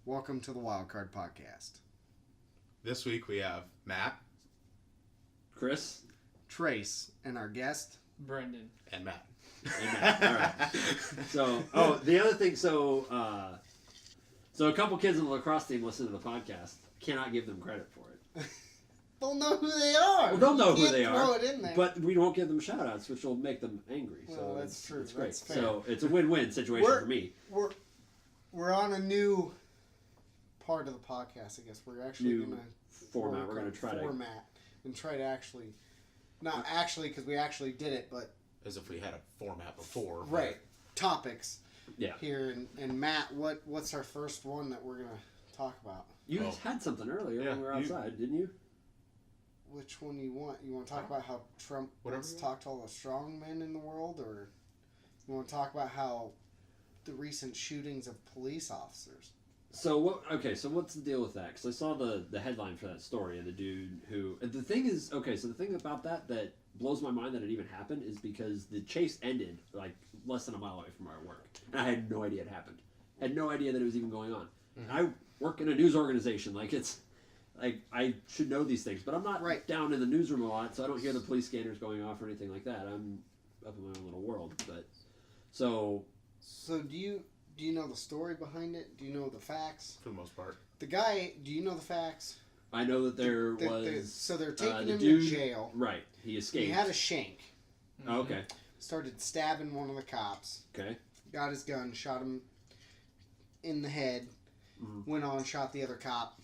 Welcome to the Wildcard podcast. This week we have Matt, Chris, Trace, and our guest, Brendan. and Matt. All right. So, the other thing, so a couple kids on the lacrosse team listen to the podcast. Cannot give them credit for it. They'll know who they are. Well, they'll know who they throw are, it in there. But we won't give them shout-outs, which will make them angry. Well, So that's true. It's great. That's fair. So it's a win-win situation for me. We're on a new part of the podcast, I guess. We're actually New going to format. We're going to try to actually, not actually because we actually did it, but As if we had a format before. right topics. Yeah. Here and Matt, what's our first one that we're going to talk about? You guys had something earlier when we were outside, didn't you? Which one do you want? You want to talk about how Trump wants to talk to all the strong men in the world, or you want to talk about how the recent shootings of police officers? So what? Okay, so what's the deal with that? Because I saw the headline for that story, and the dude who the thing is okay. So the thing about that blows my mind that it even happened is because the chase ended like less than a mile away from our work, and I had no idea it happened. I had no idea that it was even going on. Mm-hmm. I work in a news organization, like it's. Like, I should know these things, but I'm not down in the newsroom a lot, so I don't hear the police scanners going off or anything like that. I'm up in my own little world, but so do you know the story behind it? Do you know the facts? For the most part. The guy, do you know the facts? I know that there was. So they're taking him dude, to jail. Right, he escaped. He had a shank. Oh, okay. Started stabbing one of the cops. Okay. Got his gun, shot him in the head. Mm-hmm. Went on, shot the other cop.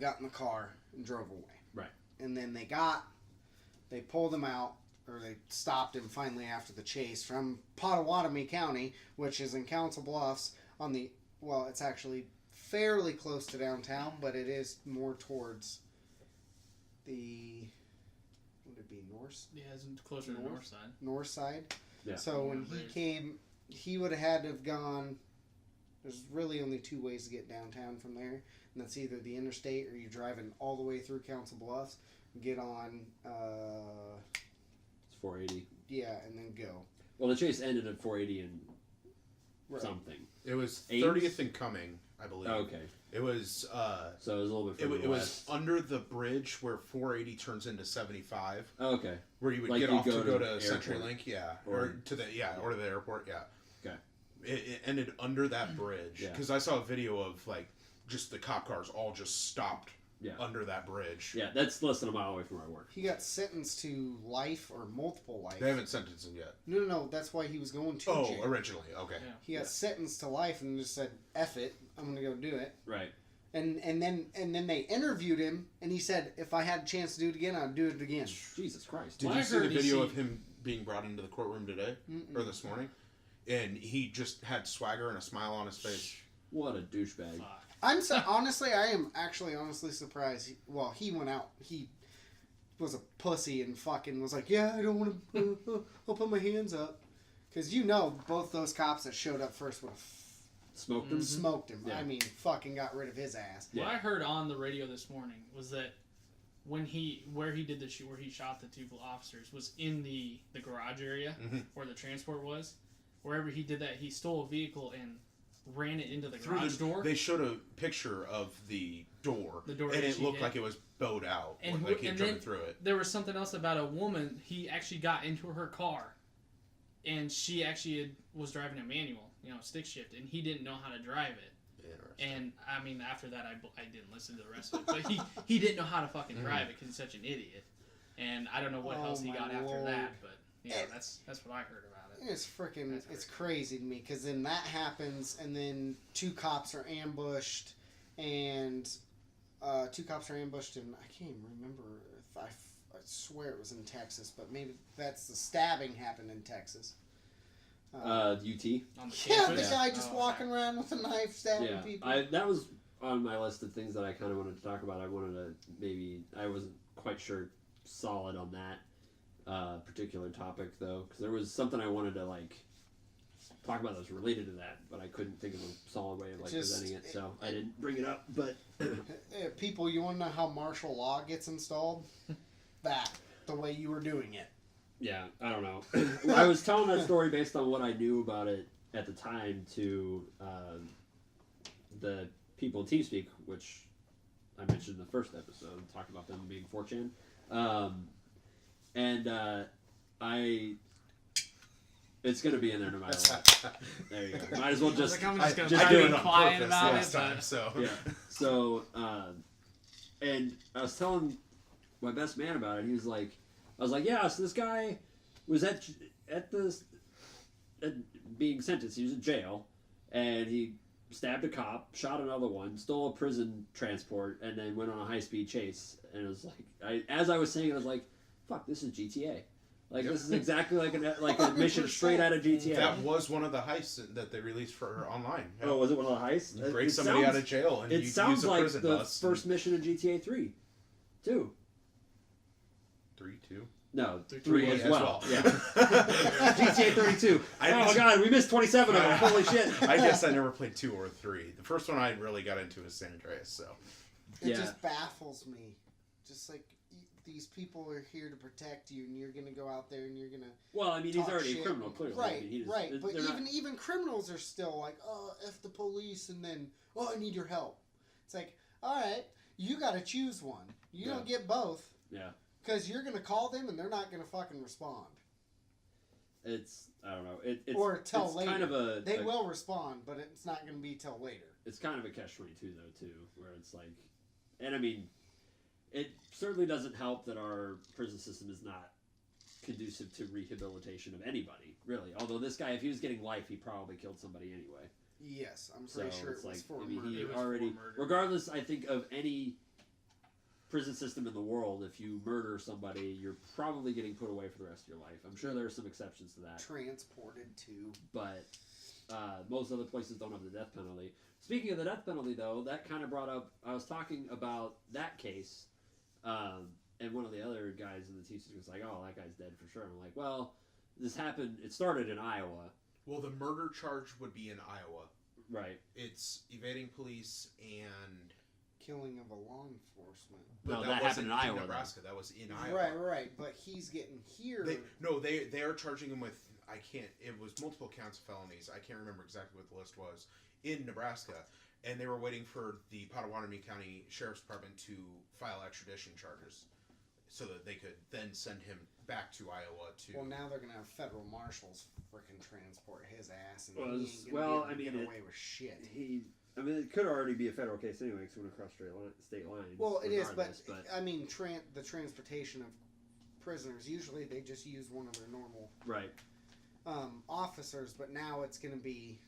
Got in the car and drove away. Right. And then they pulled him out, or they stopped him finally after the chase from Pottawatomie County, which is in Council Bluffs it's actually fairly close to downtown, but it is more towards would it be north? Yeah, it's closer to the north side. North side. Yeah. So when he came, he would have had to have gone, there's really only two ways to get downtown from there. And that's either the interstate or you're driving all the way through Council Bluffs, get on, it's 480. Yeah, and then go. Well, the chase ended at 480 and something. It was 30th and Coming, I believe. Oh, okay. It was, so it was a little bit further it was under the bridge where 480 turns into 75. Oh, okay. Where you would like get off to go to airport. CenturyLink, or to the airport, yeah. Okay. It ended under that bridge. Because I saw a video of, like, just the cop cars all just stopped under that bridge. Yeah, that's less than a mile away from our work. He got sentenced to life or multiple life. They haven't sentenced him yet. No, that's why he was going to jail. Originally, okay. Yeah. He got sentenced to life and just said, F it, I'm going to go do it. Right. And then they interviewed him, and he said, if I had a chance to do it again, I'd do it again. Jesus Christ. Did you see the video of him being brought into the courtroom today? Or this morning? And he just had swagger and a smile on his face. What a douchebag. Honestly, I am honestly surprised. He went out. He was a pussy and fucking was like, yeah, I don't want to. I'll put my hands up. Because both those cops that showed up first would have smoked him. Smoked him. Yeah. I mean, fucking got rid of his ass. What I heard on the radio this morning was that where he did the shoot, where he shot the two officers, was in the garage area where the transport was. Wherever he did that, he stole a vehicle and ran it into the garage door. They showed a picture of the door, and it looked like it was bowed out, like he had driven through it. There was something else about a woman. He actually got into her car, and she actually was driving a manual, stick shift, and he didn't know how to drive it. And I mean, after that, I didn't listen to the rest of it, but he didn't know how to fucking drive it because he's such an idiot. And I don't know what else he got after that, but that's what I heard about it. It's freaking, it's crazy to me because then that happens and then two cops are ambushed and I can't even remember if I swear it was in Texas, but maybe that's the stabbing happened in Texas. UT? On the the guy just walking around with a knife stabbing people. That was on my list of things that I kind of wanted to talk about. I wasn't quite sure solid on that particular topic though, because there was something I wanted to talk about that was related to that, but I couldn't think of a solid way of presenting it, so I didn't bring it up. But people, you want to know how martial law gets installed? The way you were doing it. Yeah, I don't know. I was telling that story based on what I knew about it at the time to the people in TeamSpeak, which I mentioned in the first episode, talking about them being 4chan. It's going to be in there no matter what. There you go. Might as well just I'm just just do gonna it be on quiet purpose about last it. time, so. Yeah. So, and I was telling my best man about it. He was like, I was like, yeah. So this guy was at being sentenced. He was in jail, and he stabbed a cop, shot another one, stole a prison transport, and then went on a high-speed chase. And it was like, as I was saying it, I was like, fuck, this is GTA. Like, this is exactly like a mission straight out of GTA. That was one of the heists that they released for online. Yeah. Oh, was it one of the heists? You break somebody out of jail and you use a like prison the bus. first mission in GTA 3, too. 3, 2? No, 3 3 as well. Yeah. GTA 32. Oh my god, we missed 27 of them. Holy shit. I guess I never played 2 or 3. The first one I really got into was San Andreas, so. It just baffles me. Just like, these people are here to protect you, and you're going to go out there and you're going to. Well, I mean, he's already a criminal, clearly. Right, I mean, right. But even criminals are still like, oh, F the police, and then, oh, I need your help. It's like, all right, you got to choose one. You don't get both. Yeah. Because you're going to call them, and they're not going to fucking respond. It's, I don't know. It's or till it's later. Kind of they will respond, but it's not going to be till later. It's kind of a catch-22, though, too, where it's like, and I mean, it certainly doesn't help that our prison system is not conducive to rehabilitation of anybody, really. Although this guy, if he was getting life, he probably killed somebody anyway. Yes, I'm pretty sure it was for murder. He already, regardless, I think, of any prison system in the world, if you murder somebody, you're probably getting put away for the rest of your life. I'm sure there are some exceptions to that. Transported to. But most other places don't have the death penalty. Speaking of the death penalty, though, that kind of brought up, I was talking about that case, and one of the other guys in the team was like, oh, that guy's dead for sure. I'm like, well, this happened, it started in Iowa. Well, the murder charge would be in Iowa. Right. It's evading police and killing of a law enforcement. No, that happened in Iowa. Nebraska. That was in Iowa. Right. But he's getting here. They are charging him with, it was multiple counts of felonies. I can't remember exactly what the list was in Nebraska. And they were waiting for the Potawatomi County Sheriff's Department to file extradition charges so that they could then send him back to Iowa to... Well, now they're going to have federal marshals frickin' transport his ass, and well, he ain't going to get away with shit. I mean, it could already be a federal case anyway because it went across state lines. Well, it is, but I mean, the transportation of prisoners, usually they just use one of their normal officers, but now it's going to be,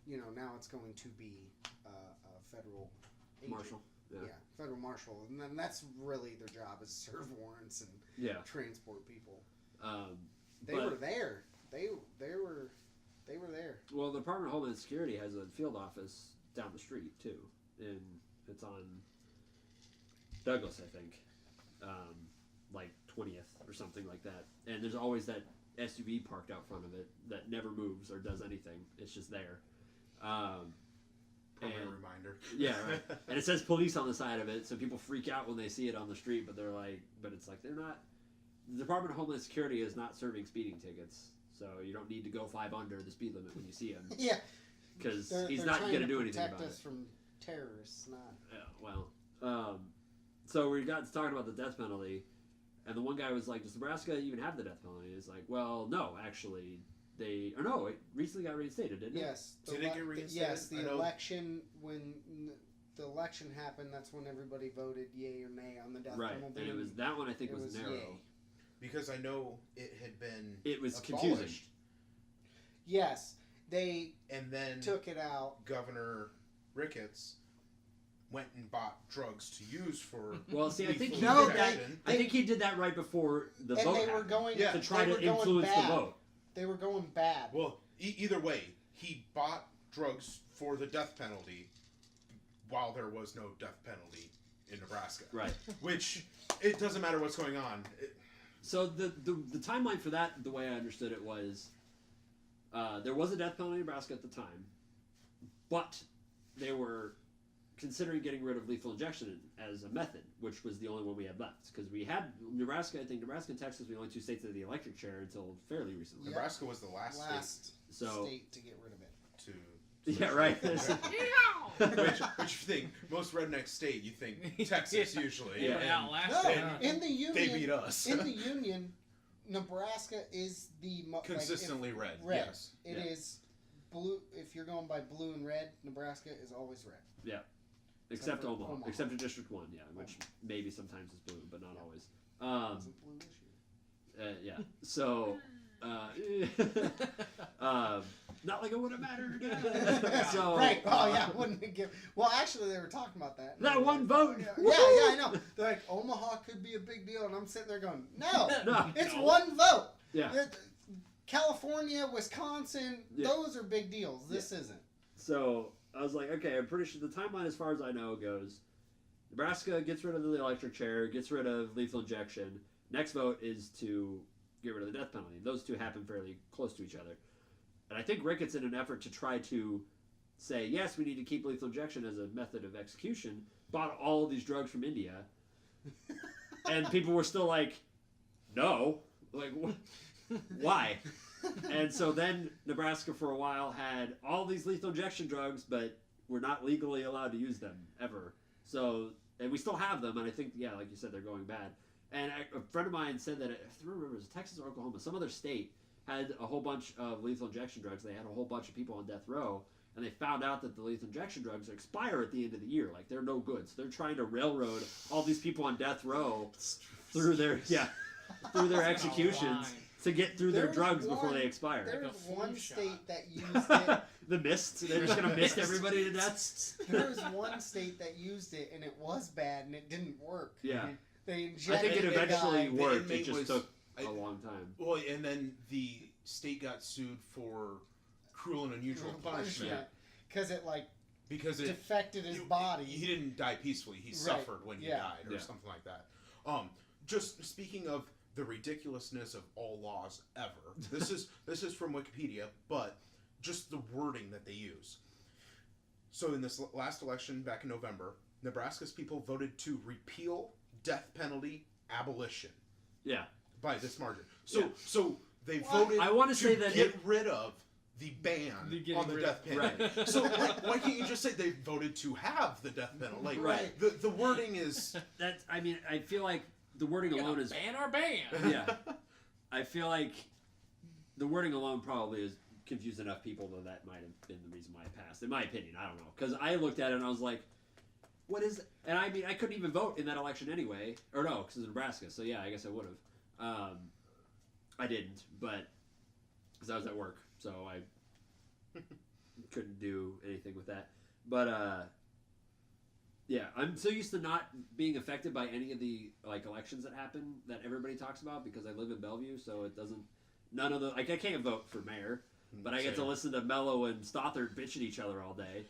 now it's going to be a federal agent. Marshal. Yeah, federal marshal, and then that's really their job is serve warrants and transport people. They were there. They were there. Well, the Department of Homeland Security has a field office down the street too, and it's on Douglas, I think, like 20th or something like that. And there's always that SUV parked out front of it that never moves or does anything. It's just there. Permanent reminder. Yeah, right. And it says police on the side of it, so people freak out when they see it on the street. But it's like they're not. The Department of Homeland Security is not serving speeding tickets, so you don't need to go 5 under the speed limit when you see him. Yeah, because he's not going to do anything about it. Protect us from terrorists, not. Yeah, well, so we got to talking about the death penalty, and the one guy was like, "Does Nebraska even have the death penalty?" It's like, well, no, actually. It recently got reinstated, didn't it? Yes. Did it get reinstated? Yes, the election, when the election happened, that's when everybody voted yay or nay on the death penalty. Right, and it was that one I think was narrow. Yay. Because I know it had been abolished. Confusing. Yes, they and then took it out. Governor Ricketts went and bought drugs to use for. Well, see, I think I think he did that right before the vote. And they were going to try to influence the vote. They were going bad. Well, either way, he bought drugs for the death penalty while there was no death penalty in Nebraska. Right. Which, it doesn't matter what's going on. So the timeline for that, the way I understood it was, there was a death penalty in Nebraska at the time, but they were considering getting rid of lethal injection as a method, which was the only one we had left. Because we had Nebraska, I think Nebraska and Texas were the only 2 states that had the electric chair until fairly recently. Yep. Nebraska was the last state to get rid of it. Yeah, right. which you think most redneck state, you think Texas usually. Yeah. And Outlast No, it. in the Union, they beat us. in the Union, Nebraska is the Consistently red. red. Yes. It is blue. If you're going by blue and red, Nebraska is always red. Yeah. Except for Omaha. Omaha. Except in District 1, yeah, which maybe sometimes is blue, but not Yeah. always. It wasn't blue this year. Yeah. So, not like it would have mattered. So, Right. Oh yeah. Wouldn't it give? Well, actually, they were talking about that. That one vote. Yeah, I know. They're like, Omaha could be a big deal, and I'm sitting there going, no, No. it's one vote. Yeah. California, Wisconsin, Yeah. those are big deals. This isn't. So I was like, okay, I'm pretty sure the timeline, as far as I know, goes: Nebraska gets rid of the electric chair, gets rid of lethal injection. Next vote is to get rid of the death penalty. Those two happen fairly close to each other. And I think Ricketts, in an effort to try to say, yes, we need to keep lethal injection as a method of execution, bought all these drugs from India. And people were still like, no. Like, why? And so then Nebraska for a while had all these lethal injection drugs, but we're not legally allowed to use them ever. So, and we still have them, and I think, yeah, like you said, they're going bad. And a friend of mine said that, if I remember, it was Texas or Oklahoma, some other state had a whole bunch of lethal injection drugs. They had a whole bunch of people on death row, and they found out that the lethal injection drugs expire at the end of the year. Like, they're no good. So they're trying to railroad all these people on death row through their executions to get through their There's drugs before one- they expire. There Like was a flu one shot. state that used it. The mist. They're just going to mist everybody to death. There was one state that used it, and it was bad, and it didn't work. Yeah. They I injected think it the eventually guy. worked. The It inmate just was- took I- a long time. Well, and then the state got sued for cruel and unusual punishment Because it, like, because it defected his he- body. He didn't die peacefully. He suffered when he Yeah. died, or Yeah. something like that. Just speaking of the ridiculousness of all laws ever. This is from Wikipedia, but just the wording that they use. So in this last election back in November, Nebraska's people voted to repeal death penalty abolition Yeah. by this margin. Yeah. So they What? voted I want to say that get rid of the ban The getting on the rid death of- penalty. Right. So why can't you just say they voted to have the death penalty? Like Right. the wording is That's. I mean, I feel like the wording We're alone gonna is. ban our ban. Yeah. I feel like the wording alone probably has confused enough people that might have been the reason why it passed. In my opinion, I don't know, because I looked at it and I was like, "What is?" It? And I mean, I couldn't even vote in that election anyway, or no, because it's Nebraska. So yeah, I guess I would have. I didn't, but because I was at work, so I couldn't do anything with that. But yeah, I'm so used to not being affected by any of the like elections that happen that everybody talks about because I live in Bellevue, so it doesn't. None of the like I can't vote for mayor, but I get to listen to Mello and Stothard bitch at each other all day.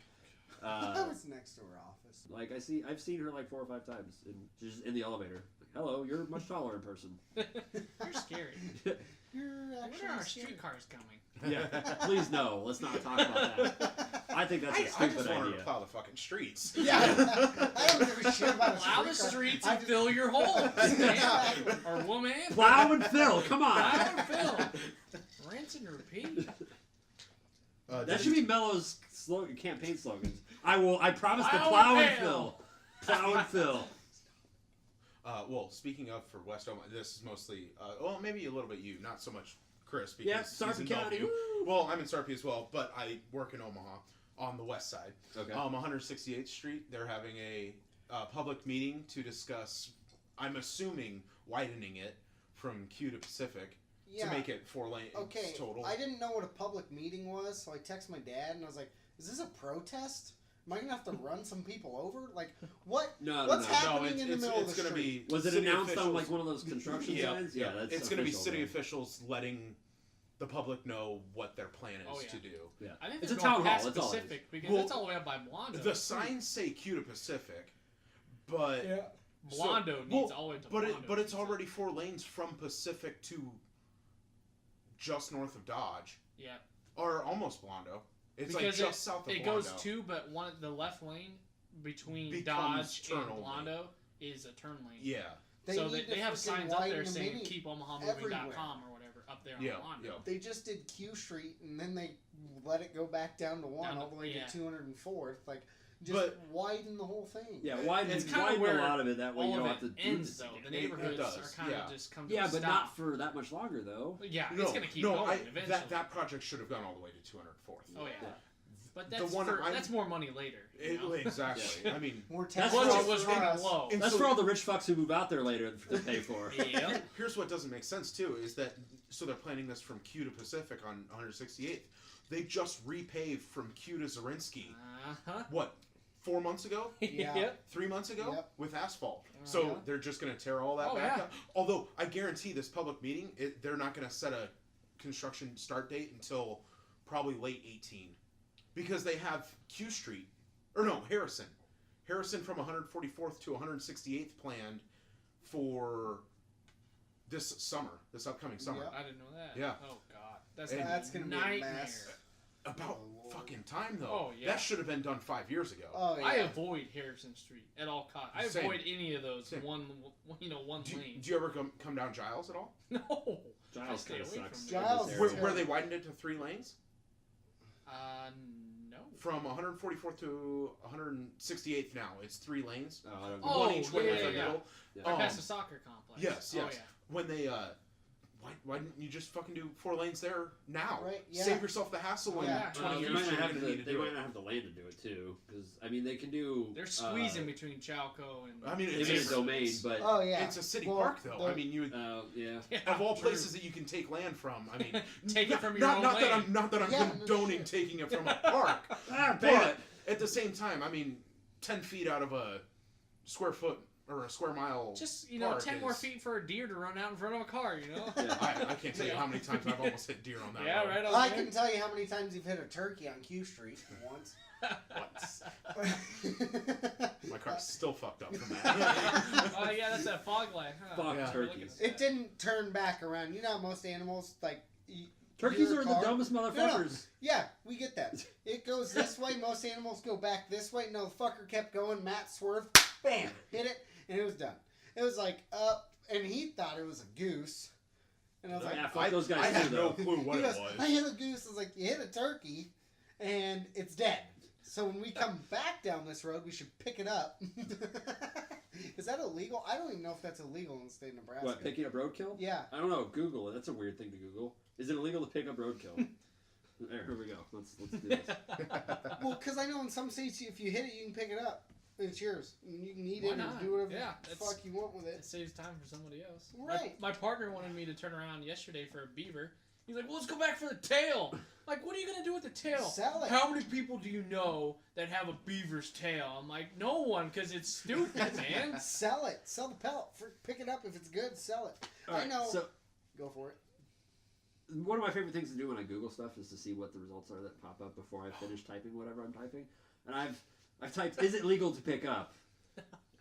That was next to her office. Like I've seen her like 4 or 5 times, just in the elevator. Like, hello, you're much taller in person. You're scary. You're When actually are our scary. streetcars coming? Yeah, please no, let's not talk about that. I think that's a I stupid just want her idea. to plow the fucking streets. Yeah, I don't give a shit about a Plow the streetcar. streets I and just- fill your holes, man. Or woman. Plow and fill, come on. Plow and fill. Rinse and repeat. That should be Mello's slogan, campaign slogans. I promise to Plow plow and and fill. Plow and fill. Well, speaking of for West Omaha, this is mostly, well, maybe a little bit you, not so much Chris, because Yeah, he's Sarpy in County. Bellevue. Woo! Well, I'm in Sarpy as well, but I work in Omaha on the west side. Okay. 168th Street, they're having a public meeting to discuss, I'm assuming, widening it from Q to Pacific Yeah. to make it 4 lanes Okay, total. I didn't know what a public meeting was, so I texted my dad and I was like, "Is this a protest? Am I gonna have to run some people over? Like, what? No, What's no. happening in the middle of the gonna street? be Was it city announced on officials- like one of those construction signs? Yeah, that's it's going to be official, city though. officials letting the public know what their plan is Oh, yeah. to do. Yeah. I think It's they're a going town hall, past that's all it is. Pacific because Well, it's all the way up by Blondo. The signs say Q to Pacific, but Blondo needs all the way to Blondo. but it's already 4 lanes from Pacific to just north of Dodge, Yeah. or almost Blondo. It's Because like just south of it Blondo. goes to, but the left lane between Becomes Dodge turn and only. Blondo is a turn lane. Yeah. So need they to have freaking signs up widen there the saying mini keep everywhere. OmahaMoving.com or whatever. up there on Yeah, Wando. yeah. They just did Q Street, and then they let it go back down to 1 Down to- all the way yeah. to 204th. Like, just But- widen the whole thing. Yeah, widen It's kinda widen where a lot of it. That way you All don't of have it to ends do though. this The again. neighborhoods does, are kind of yeah. just come to Yeah, a but stop. not for that much longer though. Yeah, No, it's gonna keep no, going eventually. that project should have gone all the way to 204th. Oh yeah. Yeah. But The that's one that's more money later. You know? Exactly. I mean, More That's taxes what it was for running us. low. And That's so- for all the rich fucks who move out there later to pay for. Yeah. here's what doesn't make sense too is that so they're planning this from Q to Pacific on 168th. They just repaved from Q to Zarinsky. What? 4 months ago? Yeah. 3 months ago? Yep. With asphalt. So Yeah. they're just going to tear all that Oh, back yeah. up. Although I guarantee this public meeting, they're not going to set a construction start date until probably late 18, because they have Q Street, or no, Harrison from 144th to 168th planned for this summer, this upcoming summer. Yep. I didn't know that. Yeah. Oh god, that's And- That's gonna be a nightmare. mess. About Oh, Lord. fucking time though. Oh, yeah. That should have been done 5 years ago. Oh, yeah. I avoid Harrison Street at all costs. I Same. avoid any of those Same. one do, lane. do you ever come down Giles at all? No. I Giles stay kind of away sucks. from Giles in Where, this Yeah. where they widened it to 3 lanes? No. From 144th to 168th now, it's 3 lanes. area. Oh, I don't know. Oh, One each way yeah, in the yeah. middle. Yeah. Right Um, past the soccer complex. yes, Oh, yes. yeah. When they why didn't you just fucking do 4 lanes there now? Right, yeah. Save yourself the hassle when Yeah. 20 they years might from not now have you're the, gonna need to they do might it. not have the land to do it too, because I mean they can do. They're squeezing between Chalco and. I mean, They it's made a a domain, but Oh, yeah. It's a city Well, park though. the- I mean, you yeah. Yeah, of all true. places that you can take land from. I mean, Take it from your not, own not that land. I'm not that I'm Yeah, no condoning shit. taking it from a park, Ah, but at the same time, I mean, 10 feet out of a square foot or a square mile. Just, 10 more is- feet for a deer to run out in front of a car, Yeah. I can't tell you how many times I've almost hit deer on that Yeah, road. right. I Okay. can tell you how many times you've hit a turkey on Q Street once. Once. My car's still fucked up from that. Oh yeah, that's that fog light. Huh? Fuck Yeah. turkeys. It didn't turn back around. You know how most animals, like... Turkeys your are car- the dumbest motherfuckers. Yeah, we get that. It goes this way. Most animals go back this way. No, the fucker kept going. Matt swerved. Bam! Hit it. And it was done. It was like, up. And he thought it was a goose. And I was like... Yeah, fuck those guys I too, had no though. clue what he it goes, was. I hit a goose. I was like, you hit a turkey. And it's dead. So when we come back down this road, we should pick it up. Is that illegal? I don't even know if that's illegal in the state of Nebraska. What, picking up roadkill? Yeah. I don't know. Google it. That's a weird thing to Google. Is it illegal to pick up roadkill? There, here we go. Let's do this. Well, because I know in some states, if you hit it, you can pick it up. And it's yours. And you can eat Why it not? and do whatever Yeah, the it's- fuck you want with It it. saves time for somebody else. Right. My partner wanted me to turn around yesterday for a beaver. He's like, well, let's go back for the tail. Like, what are you going to do with the tail? Sell it. How many people do you know that have a beaver's tail? I'm like, no one, because it's stupid, man. Sell it. Sell the pelt. Pick it up. If it's good, sell it. All I right, know. So Go for it. one of my favorite things to do when I Google stuff is to see what the results are that pop up before I finish typing whatever I'm typing. And I've typed, is it legal to pick up?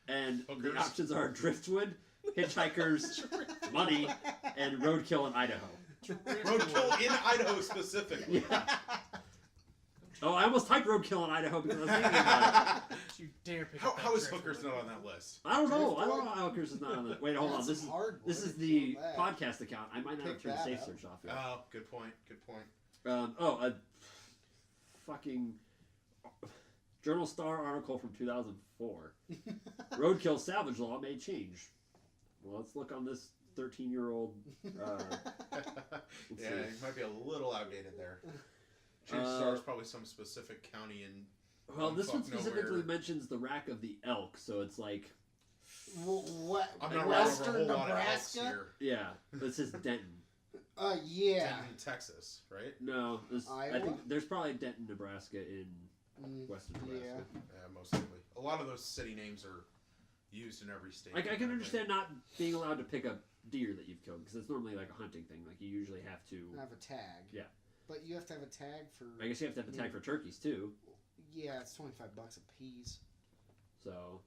And the Hookers. options are driftwood, hitchhikers, money, and roadkill in Idaho. Roadkill in Idaho specifically. Yeah. Oh, I almost typed roadkill in Idaho because I was thinking about it. Don't you dare pick How, up that how is driftwood. Hookers not on that list? I don't know. I don't know how Hookers is not on the. Wait, hold on. That's This is hardwood. this is If the you want that. podcast account. I might not have Pick turned that safe up. search off yet. Oh, good point. Good point. A fucking Journal Star article from 2004. Roadkill salvage law may change. Well, let's look on this 13-year-old. Let's Yeah, see. it might be a little outdated there. Chances are it's probably some specific county in. Well, this one Fuck specifically nowhere. mentions the rack of the elk, so it's like, What? I'm not running over a Western whole lot of elks Nebraska? here. yeah, this is Denton. Yeah. Denton, Texas, right? No, I Iowa? think there's probably Denton, Nebraska in Mm, Western Nebraska. yeah. Yeah, most likely. A lot of those city names are used in every state. Like, I can understand not being allowed to pick up deer that you've killed, because it's normally like a hunting thing. Like, you usually have to. Have a tag. Yeah. But you have to have a tag for. I guess you have to have a tag for turkeys too. Yeah, it's $25 a piece. So,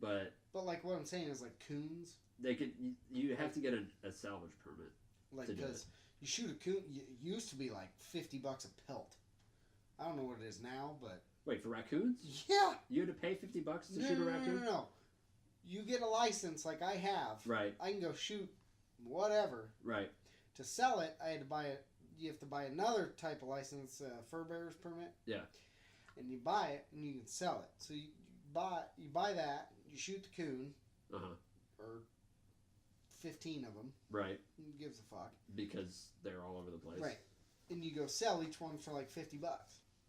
but But like what I'm saying is like coons, they could. You have to get a salvage permit. like To do because you shoot a coon, it used to be like $50 a pelt. I don't know what it is now, but Wait, for raccoons? yeah. You had to pay $50 to No, shoot a no, raccoon? no. You get a license like I have. Right, I can go shoot whatever. right. To sell it, I had to buy it. You have to buy another type of license, fur bearer's permit. Yeah. And you buy it, and you can sell it. So you buy that. You shoot the coon. Or 15 of them. Right. Who gives a fuck? Because they're all over the place. Right. And you go sell each one for like $50.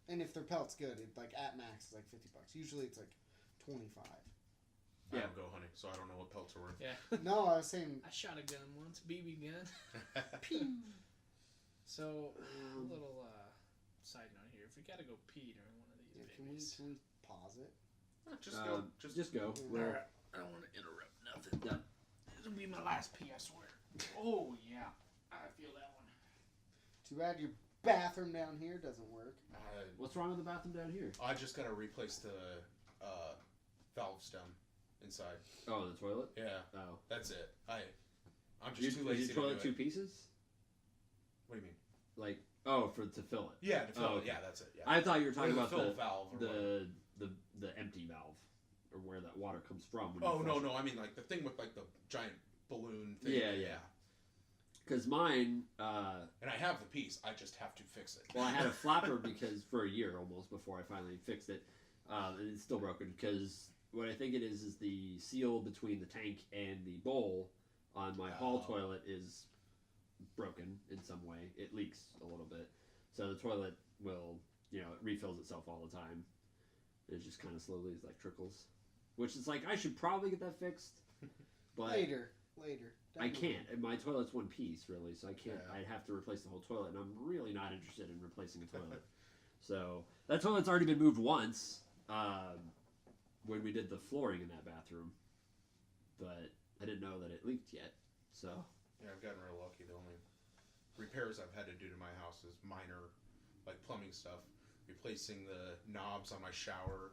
And if their pelt's good, it like at max is like $50. Usually it's like 25. I don't go hunting, so I don't know what pelts are worth. Yeah. No, I was saying. I shot a gun once, BB gun. Pew. So a little side note here: if we gotta go pee during one of these Yeah, babies, can we pause it? Just go. go. all Well, right, I don't want to interrupt nothing. Yeah. This will be my last pee, I swear. Oh yeah, I feel that one. Too bad your bathroom down here doesn't work. what's wrong with the bathroom down here? I just gotta replace the valve stem inside. Oh, the toilet? Yeah, Oh. that's it. I'm just too lazy Is to your do toilet two it. pieces? What do you mean? Like, to fill it. Yeah, to fill Oh, it. okay. Yeah, that's it. Yeah. I thought you were talking Or the about fill valve or whatever. the empty valve, or where that water comes from. When Oh you no, flush it. no. I mean like the thing with like the giant balloon thing. Yeah. Because mine, And I have the piece. I just have to fix it. well, I had a flapper because for a year almost before I finally fixed it, and it's still broken because what I think it is the seal between the tank and the bowl on my hall toilet is broken in some way. It leaks a little bit, so the toilet will, it refills itself all the time. It just kind of slowly trickles, which is like I should probably get that fixed, but Later. I can't. And my toilet's one piece, really, so I can't. Yeah. I'd have to replace the whole toilet, and I'm really not interested in replacing a toilet. So that toilet's already been moved once when we did the flooring in that bathroom, but I didn't know that it leaked yet. So Yeah, I've gotten real lucky. The only repairs I've had to do to my house is minor, like plumbing stuff, replacing the knobs on my shower,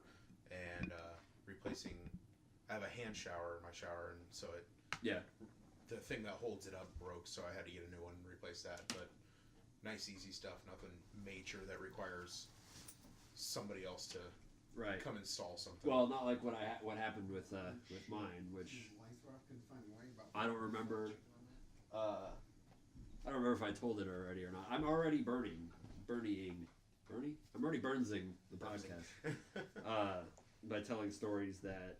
and replacing. I have a hand shower in my shower, and so the thing that holds it up broke, so I had to get a new one and replace that. But nice, easy stuff. Nothing major that requires somebody else to right. come install something. Well, not like what happened with mine, which I don't remember. I don't remember if I told it already or not. I'm already Bernie. I'm already Burnsing the podcast by telling stories that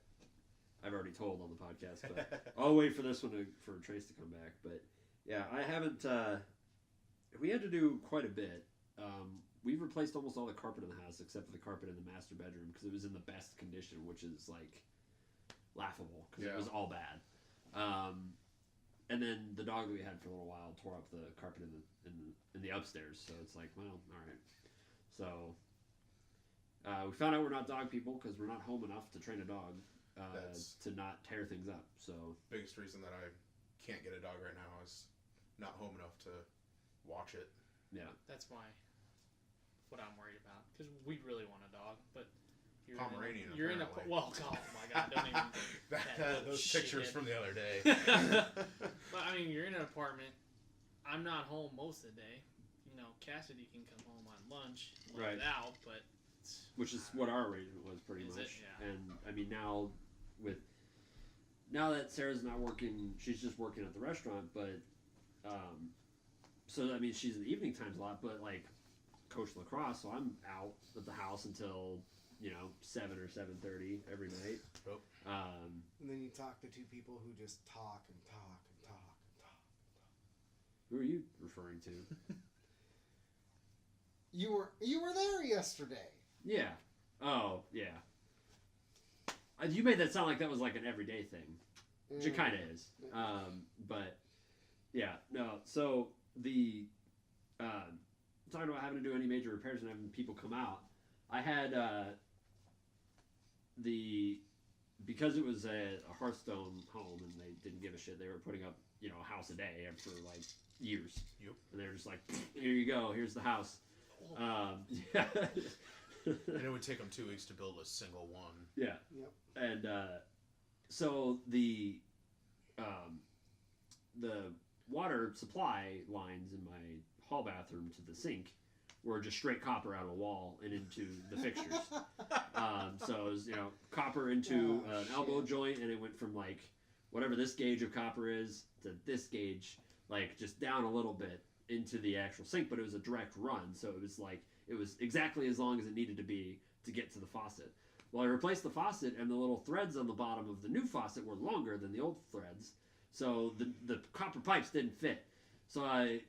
I've already told on the podcast. But I'll wait for this one for Trace to come back. But yeah, I haven't. We had to do quite a bit. We've replaced almost all the carpet in the house except for the carpet in the master bedroom because it was in the best condition, which is like laughable because it was all bad. And then the dog that we had for a little while tore up the carpet in the upstairs. So it's like, well, all right. So we found out we're not dog people because we're not home enough to train a dog to not tear things up. So Biggest reason that I can't get a dog right now is not home enough to watch it. yeah, That's what I'm worried about because we really want a dog, but Pomeranian, you're in a apparently. well. Oh my God! Don't even. Those shit. pictures from the other day. But I mean, you're in an apartment. I'm not home most of the day. Cassidy can come home on lunch, let it out, but which is what our arrangement was pretty Is much. it? Yeah. And I mean now that Sarah's not working, she's just working at the restaurant. But so I mean she's in the evening times a lot. But like coach lacrosse, so I'm out at the house until 7 or 7:30 every night. Oh. And then you talk to two people who just talk and talk and talk and talk. Who are you referring to? You were there yesterday. Yeah. Oh, yeah. You made that sound like that was like an everyday thing, which it kind of is. But yeah, no. So the talking about having to do any major repairs and having people come out, I had because it was a Hearthstone home and they didn't give a shit. They were putting up a house a day for like years. Yep. And they were just like, here you go, here's the house. Yeah. And it would take them 2 weeks to build a single one. Yeah. Yep. And so the water supply lines in my hall bathroom to the sink were just straight copper out of the wall and into the fixtures. So it was copper into an elbow joint, and it went from like whatever this gauge of copper is to this gauge. like just down a little bit into the actual sink, but it was a direct run, so it was exactly as long as it needed to be to get to the faucet. Well, I replaced the faucet, and the little threads on the bottom of the new faucet were longer than the old threads, so the copper pipes didn't fit. So I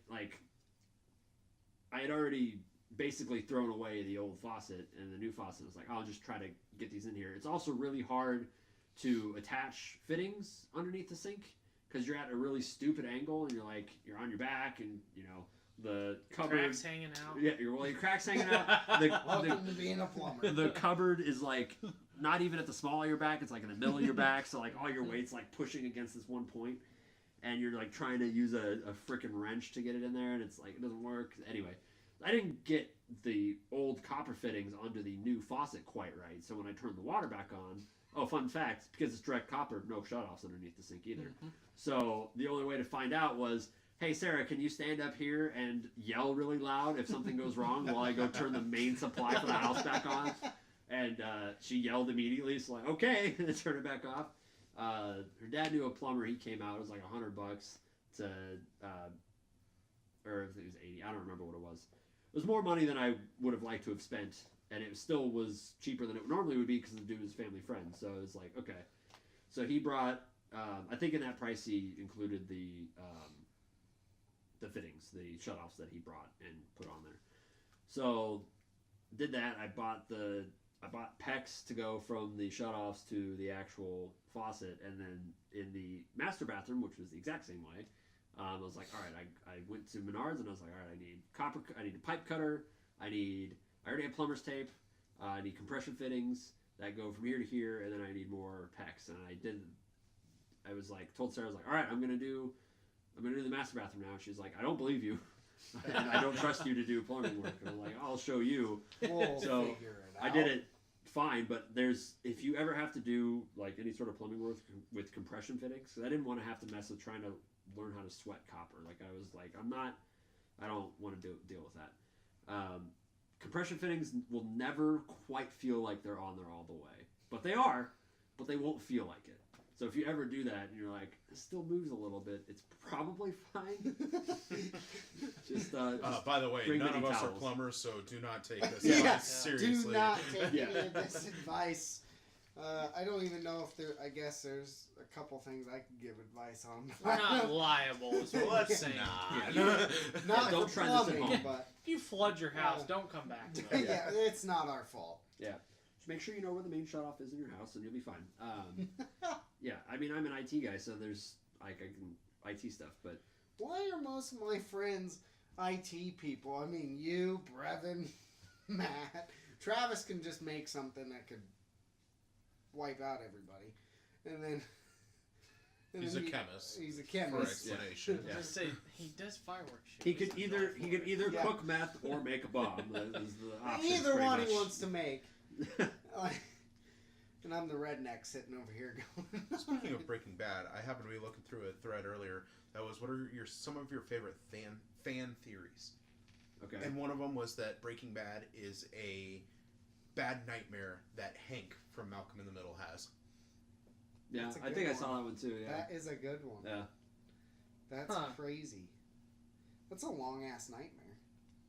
had already basically thrown away the old faucet, and the new faucet was like, I'll just try to get these in here. It's also really hard to attach fittings underneath the sink because you're at a really stupid angle, and you're on your back, and the cupboard Cracks hanging out. Yeah, your cracks hanging out. Welcome to being a plumber. The cupboard is like not even at the small of your back; it's like in the middle of your back. So like all your weight's like pushing against this one point, and you're like trying to use a freaking wrench to get it in there, and it's like it doesn't work. Anyway, I didn't get the old copper fittings onto the new faucet quite right. So when I turned the water back on, fun fact, because it's direct copper, no shutoffs underneath the sink either. Mm-hmm. So the only way to find out was, hey, Sarah, can you stand up here and yell really loud if something goes wrong while I go turn the main supply for the house back on? And she yelled immediately. So like, okay, and turn it back off. Her dad knew a plumber. He came out. It was like $100 to, or if it was 80. I don't remember what it was. It was more money than I would have liked to have spent, and it still was cheaper than it normally would be because the dude was family friend. So it was like, okay. So he brought, I think in that price he included the fittings, the shutoffs that he brought and put on there. So did that. I bought PEX to go from the shutoffs to the actual faucet, and then in the master bathroom, which was the exact same way, I was like, all right, I went to Menards and I was like, all right, I need a pipe cutter, I already have plumber's tape, I need compression fittings that go from here to here, and then I need more PEX. And I was like, told Sarah, I was like, all right, I'm gonna do the master bathroom now. And she's like, I don't believe you, and I don't trust you to do plumbing work. And I'm like, I'll show you. We'll So figure it out. I did it fine, but if you ever have to do like any sort of plumbing work with compression fittings, because I didn't want to have to mess with trying to learn how to sweat copper. Like I was like, I don't want to deal with that. Compression fittings will never quite feel like they're on there all the way, but they are, but they won't feel like it. So if you ever do that and you're like, it still moves a little bit, it's probably fine. just by the way, bring none of many us towels. are plumbers, so do not take this Yeah. advice seriously. Do not take any of this advice. I don't even know if there. I guess there's a couple things I could give advice on. We're not liable, is what I'm saying. Not Don't for try this at plumbing, home. but If you flood your house, don't come back to it. yeah, it's not our fault. Yeah. Just make sure you know where the main shutoff is in your house, and you'll be fine. Yeah, I mean, I'm an IT guy, so there's I can IT stuff, but Why are most of my friends IT people? I mean, you, Brevin, Matt, Travis can just make something that could wipe out everybody, and then. He's a chemist. He's a For chemist. explanation. Yeah. Just say he does fireworks. he could either Yeah. cook meth or make a bomb. That is the options, Either pretty one much. he wants to make. And I'm the redneck sitting over here going. Speaking of Breaking Bad, I happened to be looking through a thread earlier that was, what are some of your favorite fan theories? Okay. And one of them was that Breaking Bad is a bad nightmare that Hank from Malcolm in the Middle has. Yeah, That's a I good think I one. saw that one too. Yeah. That is a good one. Yeah. That's crazy. That's a long ass nightmare.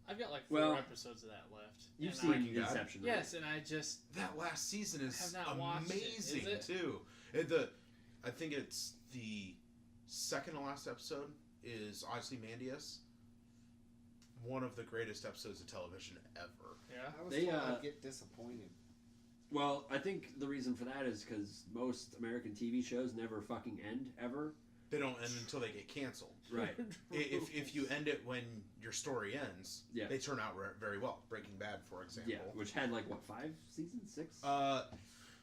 I've got like 4 episodes of that left. You've And seen Breaking Bad? Inception, right? Yes, and I just That last season is have not watched it. amazing Is it? too. I think it's the second to last episode is Ozymandias. One of the greatest episodes of television ever. yeah. I was They, told I'd get disappointed. Well, I think the reason for that is because most American TV shows never fucking end ever. They don't end until they get canceled. Right. If you end it when your story ends, Yeah. they turn out very well. Breaking Bad, for example. Yeah, which had like what, 5 seasons, 6?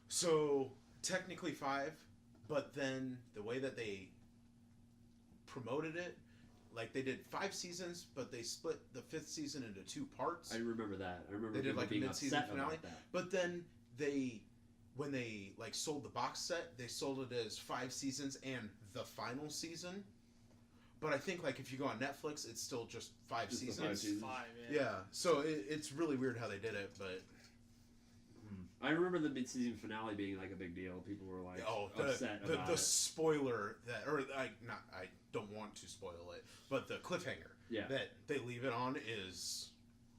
So technically 5, but then the way that they promoted it, like they did 5 seasons, but they split the 5th season into 2 parts. I remember that. I remember They did people like a being mid-season upset finale, about that. but then when they like sold the box set, they sold it as 5 seasons and the final season. But I think like if you go on Netflix, it's still just 5 Just the seasons. 5 seasons. 5, Yeah, so it's really weird how they did it, but I remember the mid-season finale being like a big deal. People were like upset about the it. spoiler that, or I don't want to spoil it, but the cliffhanger that they leave it on is.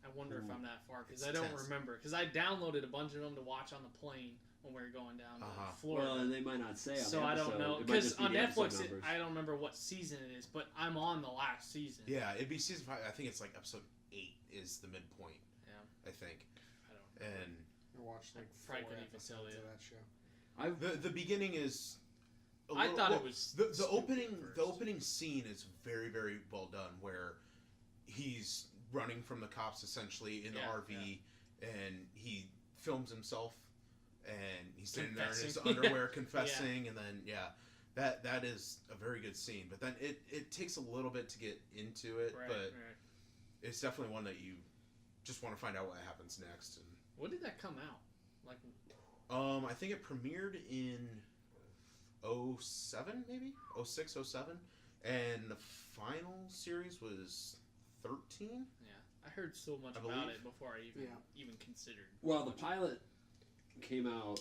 I wonder if I'm that far because It's I don't tense. remember because I downloaded a bunch of them to watch on the plane when we were going down to Florida. Well, they might not say on So the I episode. don't know It might because just be on the episode Netflix numbers. I don't remember what season it is, but I'm on the last season. Yeah, it'd be season 5. I think it's like episode 8 is the midpoint. Yeah. I think. I don't know. And I watched like Probably 4 couldn't even tell episodes you. of that show. the beginning is. I thought it was the stupid opening. at The first. opening scene is very very well done, where he's running from the cops essentially in the RV, and he films himself, and he's standing there in his Confessing. underwear confessing, and then that is a very good scene. But then it takes a little bit to get into it, Right, but right. it's definitely one that you just want to find out what happens next. And When did that come out? Like, I think it premiered in 07, maybe 06, 07, and the final series was 13. yeah, I heard so much I about believe. it before I even considered. Well, the pilot came out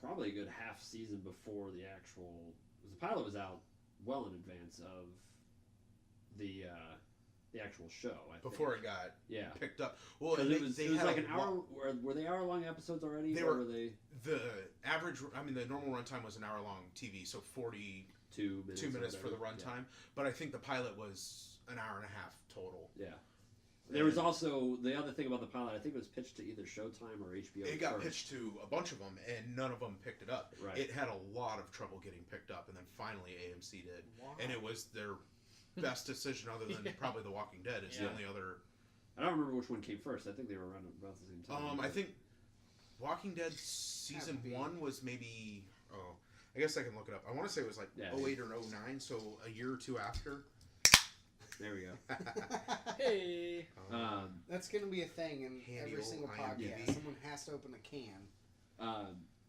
probably a good half season before the actual. The pilot was out well in advance of the actual show. I Before think. it got Yeah. picked up. Well, Because they, it was they it was had like a an hour. Were they hour-long episodes already? They or were- were they The average, I mean, the normal runtime was an hour-long TV, so 42 2 minutes? minutes or for the whatever? runtime. But I think the pilot was an hour and a half total. Yeah. There was also the other thing about the pilot. I think it was pitched to either Showtime or HBO. It got first. pitched to a bunch of them, and none of them picked it up. Right. It had a lot of trouble getting picked up, and then finally AMC did. Wow. And it was their best decision, other than probably The Walking Dead, is the Yeah. only other. I don't remember which one came first. I think they were around about the same time. I think Walking Dead season Have to be. 1 was maybe. Oh, I guess I can look it up. I want to say it was like Yeah. 08 or 09, so a year or two after. There we go. Hey, That's gonna be a thing in Handy every old single IMDb. podcast. Someone has to open a can.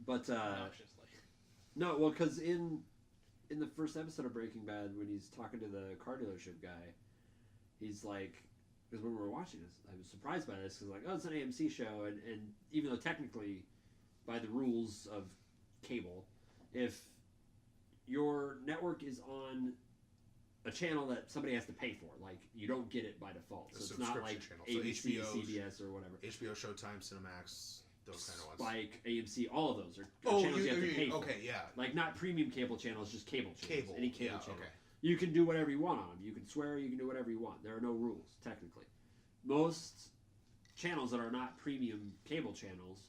But obnoxiously. no, well, because in the first episode of Breaking Bad, when he's talking to the car dealership guy, he's like, because when we were watching this, I was surprised by this because like, oh, it's an AMC show, and even though technically, by the rules of cable, if your network is on a channel that somebody has to pay for, like you don't get it by default, A so it's not like subscription channel. So ABC, HBO, CBS, or whatever. HBO, Showtime, Cinemax, those kind of ones. Spike, AMC, all of those are Oh, channels you have to pay for. okay, yeah. Like not premium cable channels, just cable channels. Cable, Any cable yeah, channel. okay. You can do whatever you want on them. You can swear. You can do whatever you want. There are no rules technically. Most channels that are not premium cable channels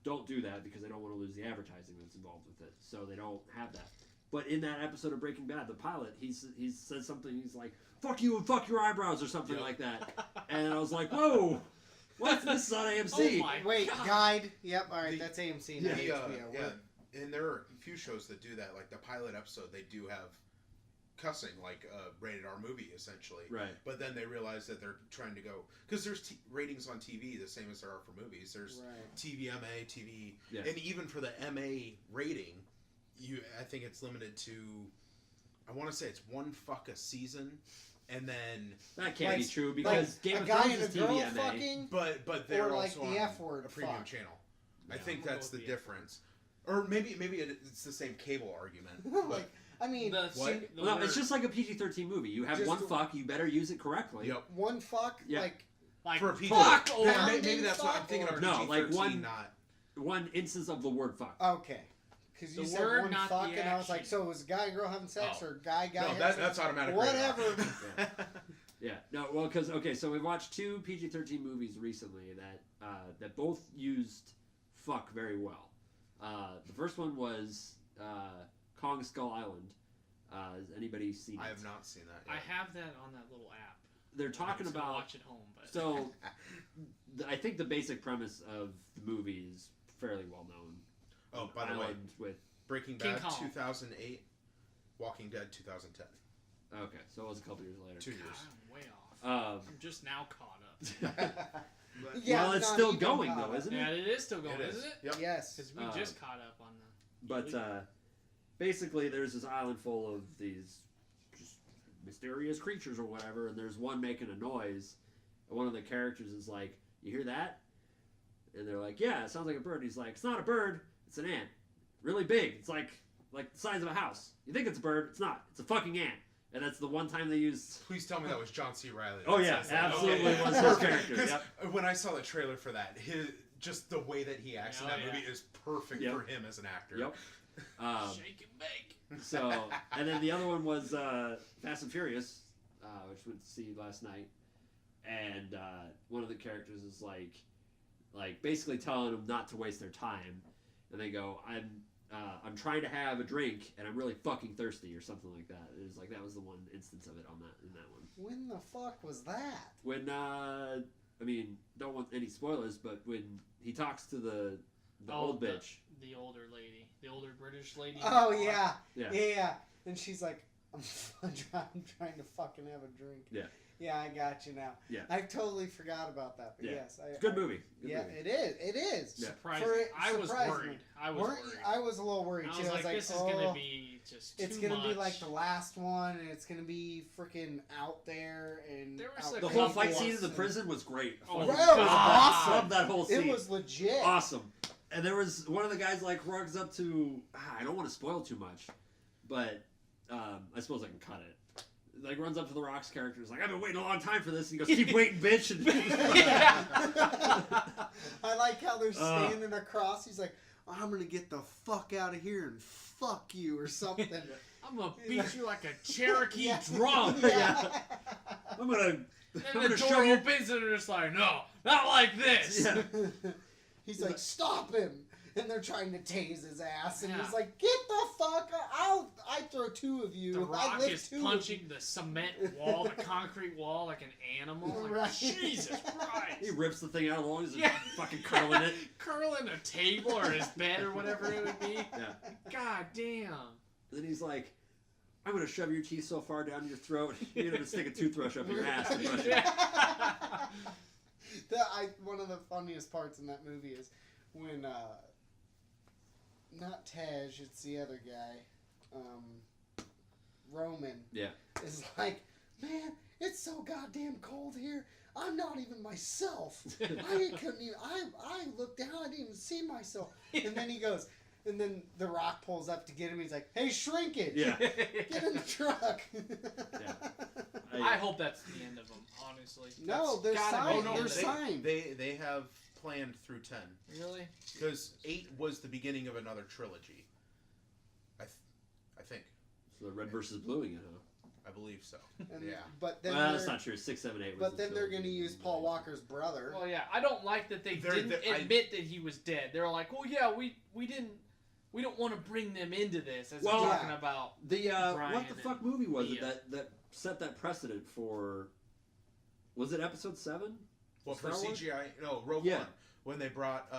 don't do that because they don't want to lose the advertising that's involved with it. So they don't have that. But in that episode of Breaking Bad, the pilot, he says something. He's like, "Fuck you and fuck your eyebrows" or something Yep. like that. And I was like, "Whoa, what? This is on AMC." Oh my Wait, God. Guide. Yep. All right, The- that's AMC, not The, HBO. yeah, and there are a few shows that do that. Like the pilot episode, they do have cussing, like a rated R movie, essentially. Right. But then they realize that they're trying to go because there's ratings on TV the same as there are for movies. There's Right. TVMA, TV, Yeah. and even for the MA rating, I think it's limited to. I want to say it's one fuck a season, and then That can't be Like- true because Like Game a of guy Thrones and a is girl TVMA. fucking. but they're Or like also the on F word a premium fuck. channel. I Yeah. think I'll that's go the with the F difference. Or maybe it's the same cable argument. Like, I mean, The What? the No, word, it's just like a PG-13 movie. You have Just one the- fuck, you better use it correctly. Yep. one fuck, Yeah. like like For a PG. fuck or Maybe that's what I'm fuck thinking or- of. No, like PG-13, one- not. One instance of the word fuck. okay, because you The said word, one not fuck, the and I was like, action. so it was a guy and girl having sex, Oh. or guy No, having that's sex? automatic. Whatever. Yeah. No, well, because okay, so we've watched two PG-13 movies recently that both used fuck very well. The first one was Kong Skull Island. Has anybody seen it? I have not seen that. I Yet. have that on that little app. They're talking I'm just gonna about. watch it home, but So, I think the basic premise of the movie is fairly well known. Oh, by the way, Island with Breaking King Bad Kong. 2008, Walking Dead 2010. okay, so it was a couple years later. 2 God, years. I'm way off. Um, I'm just now caught up. Yeah, well, it's no, still you don't going caught though, up. isn't Yeah, it? it is still going, It is. isn't it? Yep. Yes. Because we just caught up on the. But basically, there's this island full of these just mysterious creatures or whatever, and there's one making a noise. And one of the characters is like, "You hear that?" And they're like, yeah, it sounds like a bird. And he's like, it's not a bird, it's an ant. Really big. It's like the size of a house. You think it's a bird, it's not. It's a fucking ant. And that's the one time they used... Please tell me that was John C. Reilly. Oh, yeah, absolutely was his character. Yep. When I saw the trailer for that, just the way that he acts in that movie is perfect for him as an actor. Yep. Shake and bake. So, and then the other one was Fast and Furious, which we went to see last night. And one of the characters is like basically telling them not to waste their time. And they go, I'm trying to have a drink and I'm really fucking thirsty or something like that. It was like that was the one instance of it in that one. When the fuck was that? When I mean, don't want any spoilers, but when he talks to the old bitch, the older lady, the older British lady. Oh yeah. And she's like, I'm trying to fucking have a drink. Yeah. Yeah, I got you now. Yeah. I totally forgot about that. But yes, it's a good movie. Good movie. It is. It is. Yeah. Surprising. I was worried. I was a little worried too. I was like, this is gonna be just too much. It's gonna be like the last one, and it's gonna be freaking out there. And there was the whole fight scene in the prison was great. Oh, it was awesome. I love that whole scene. It was legit. Awesome. And there was one of the guys like runs up to. I don't want to spoil too much, but I suppose I can cut it. Like runs up to the Rock's character. Is like, I've been waiting a long time for this. And he goes, keep waiting, bitch. And I like how they're standing across. He's like, I'm gonna get the fuck out of here and fuck you or something. I'm gonna beat you like a Cherokee drum. Yeah. I'm gonna the door opens and they're just like, no, not like this. Yeah. He's like, stop him. And they're trying to tase his ass, and Yeah. he's like, "Get the fuck out! I throw two of you. The I Rock lift is two punching the cement wall, the concrete wall, like an animal. Like, Right. Jesus Christ! He rips the thing out as long as it's Yeah. fucking curling it. Curling a table or his bed or whatever it would be. Yeah. God damn. And then he's like, I'm gonna shove your teeth so far down your throat, you're gonna stick a toothbrush up your ass. And brush it. One of the funniest parts in that movie is when not Tej, it's the other guy, Roman. Yeah. Is like, man, it's so goddamn cold here. I'm not even myself. I couldn't even. I looked down. I didn't even see myself. And then he goes, and then the Rock pulls up to get him. He's like, hey, shrinkage. Yeah. Get in the truck. Yeah. I hope that's the end of them, honestly. No, there's signs. There's signs. They have planned through 10. Really? Because 8 was the beginning of another trilogy. I think. So the red versus blue again, huh? I believe so. And, yeah. But then Well, that's not true. 6, 7, 8 was But the then they're trilogy. going to use Paul Walker's brother. Well, yeah. I don't like that they didn't admit that he was dead. They're like, well, yeah, we don't want to bring them into this. As we're talking about the Brian what the fuck movie was Leah. it that set that precedent for? Was it Episode 7? Well, for Star Wars? CGI, no, Rogue Yeah. One, when they brought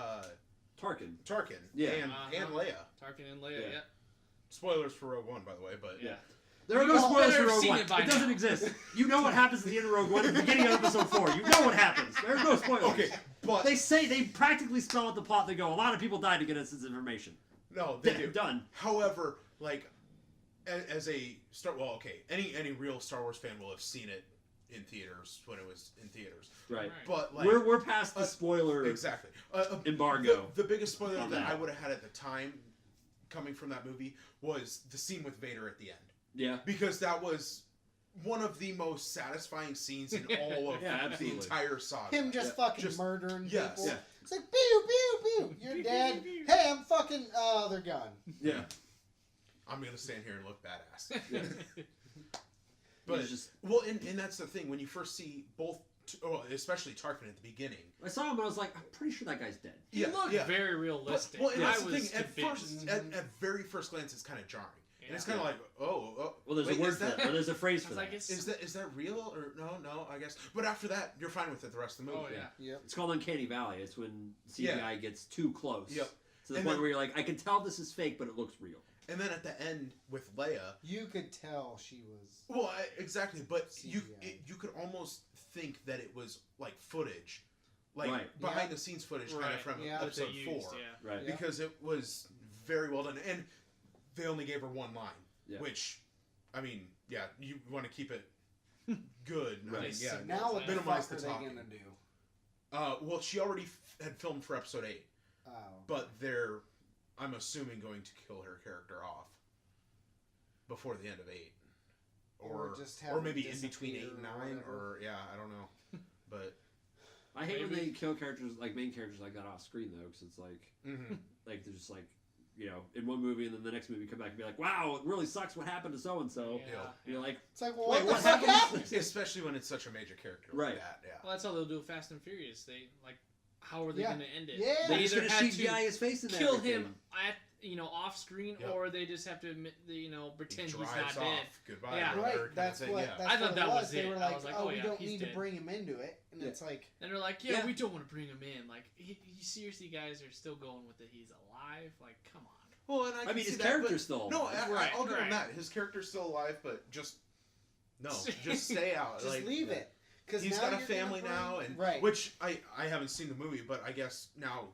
Tarkin. and Leia. Tarkin and Leia, yeah. Spoilers for Rogue One, by the way, but Yeah. There are no spoilers for better have Rogue seen One. it by It doesn't now. exist. You know what happens at the end of Rogue One at the beginning of Episode 4. You know what happens. There are no spoilers. Okay, but They practically spell out the plot. They go, a lot of people died to get us this information. no, they do. Done. However, like as a any real Star Wars fan will have seen it in theaters when it was in theaters. Right. But like We're past the spoiler exactly embargo. The biggest spoiler on that that. I would have had at the time, coming from that movie, was the scene with Vader at the end. Yeah. Because that was one of the most satisfying scenes in all of Yeah, the absolutely. entire saga. Him just fucking murdering yes. people. Yeah. It's like, pew, pew, pew. You're dead. Hey, I'm fucking... Oh, they're gone. Yeah. I'm going to stand here and look badass. Yeah. But, He's just- well, and that's the thing. When you first see both, especially Tarkin at the beginning. I saw him and I was like, I'm pretty sure that guy's dead. He looked very realistic. Well, and I that's the was thing. At convinced. at very first glance, it's kind of jarring. And Yeah. it's kind of like, oh. Well, there's wait, a word is for that. Or there's a phrase I for was that. like, Is that real or no? I guess. But after that, you're fine with it the rest of the movie. Oh yeah. Yep. It's called Uncanny Valley. It's when CGI gets too close. Yep. To the And point then- where you're like, I can tell this is fake, but it looks real. And then at the end with Leia, You could tell she was... well, exactly. But CGI. you could almost think that it was like footage, like Right. behind Yeah. the scenes footage, kind Right. of from Yeah. episode That they 4, used, yeah. Right. Yeah. because it was very well done, and they only gave her one line, Yeah. which, I mean, yeah, you want to keep it good. I mean, Right. yeah. Now what the minimize fuck the are they talking. going to do? Well, she already had filmed for episode 8, but they're, I'm assuming, going to kill her character off before the end of 8, or maybe in between 8 and 9, or I don't know. But I hate when they kill characters like main characters like that off screen though, because it's like, like they're just like, you know, in one movie and then the next movie come back and be like, wow, it really sucks what happened to so and so. You're like, it's like, well, what the fuck happened? Especially when it's such a major character like that. Yeah. Well, that's how they'll do Fast and Furious. They like, how are they going to end it? Yeah. They either just had CGI his face in there. kill him at off screen, Yep. or they just have to admit, pretend he's not Drives dead. off. Goodbye. Yeah. Right, brother, that's kind of what. thing, That's I thought what that it was They it. were I like, was like, oh, oh, we yeah, don't he's need dead. to bring him into it, and it's like, And they're like, Yeah. we don't want to bring him in. Like, you seriously guys are still going with it. He's alive. Like, come on. Well, and I mean, his character's still No, alive. I'll give him that. His character's still alive, but just just stay out. just like, leave it. Because He's got a family now, and which I haven't seen the movie, but I guess now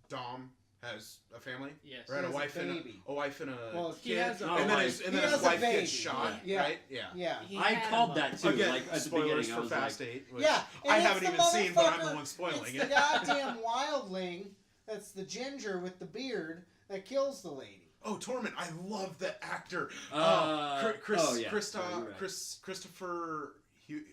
Dom has a family. Yes. Right, He a has wife a and baby. a wife and a Well, he kid, has a- and then wife. his He has a wife baby. gets shot. Yeah. Right? Yeah. Yeah. He I had called him that too. Again, Like at the spoilers beginning, I for was Fast like, 8. Which Yeah. I and haven't it's even the seen, but I'm the motherfucker- one spoiling it's it. the goddamn wildling that's the ginger with the beard that kills the lady. Oh, Torment! I love that actor. Christopher.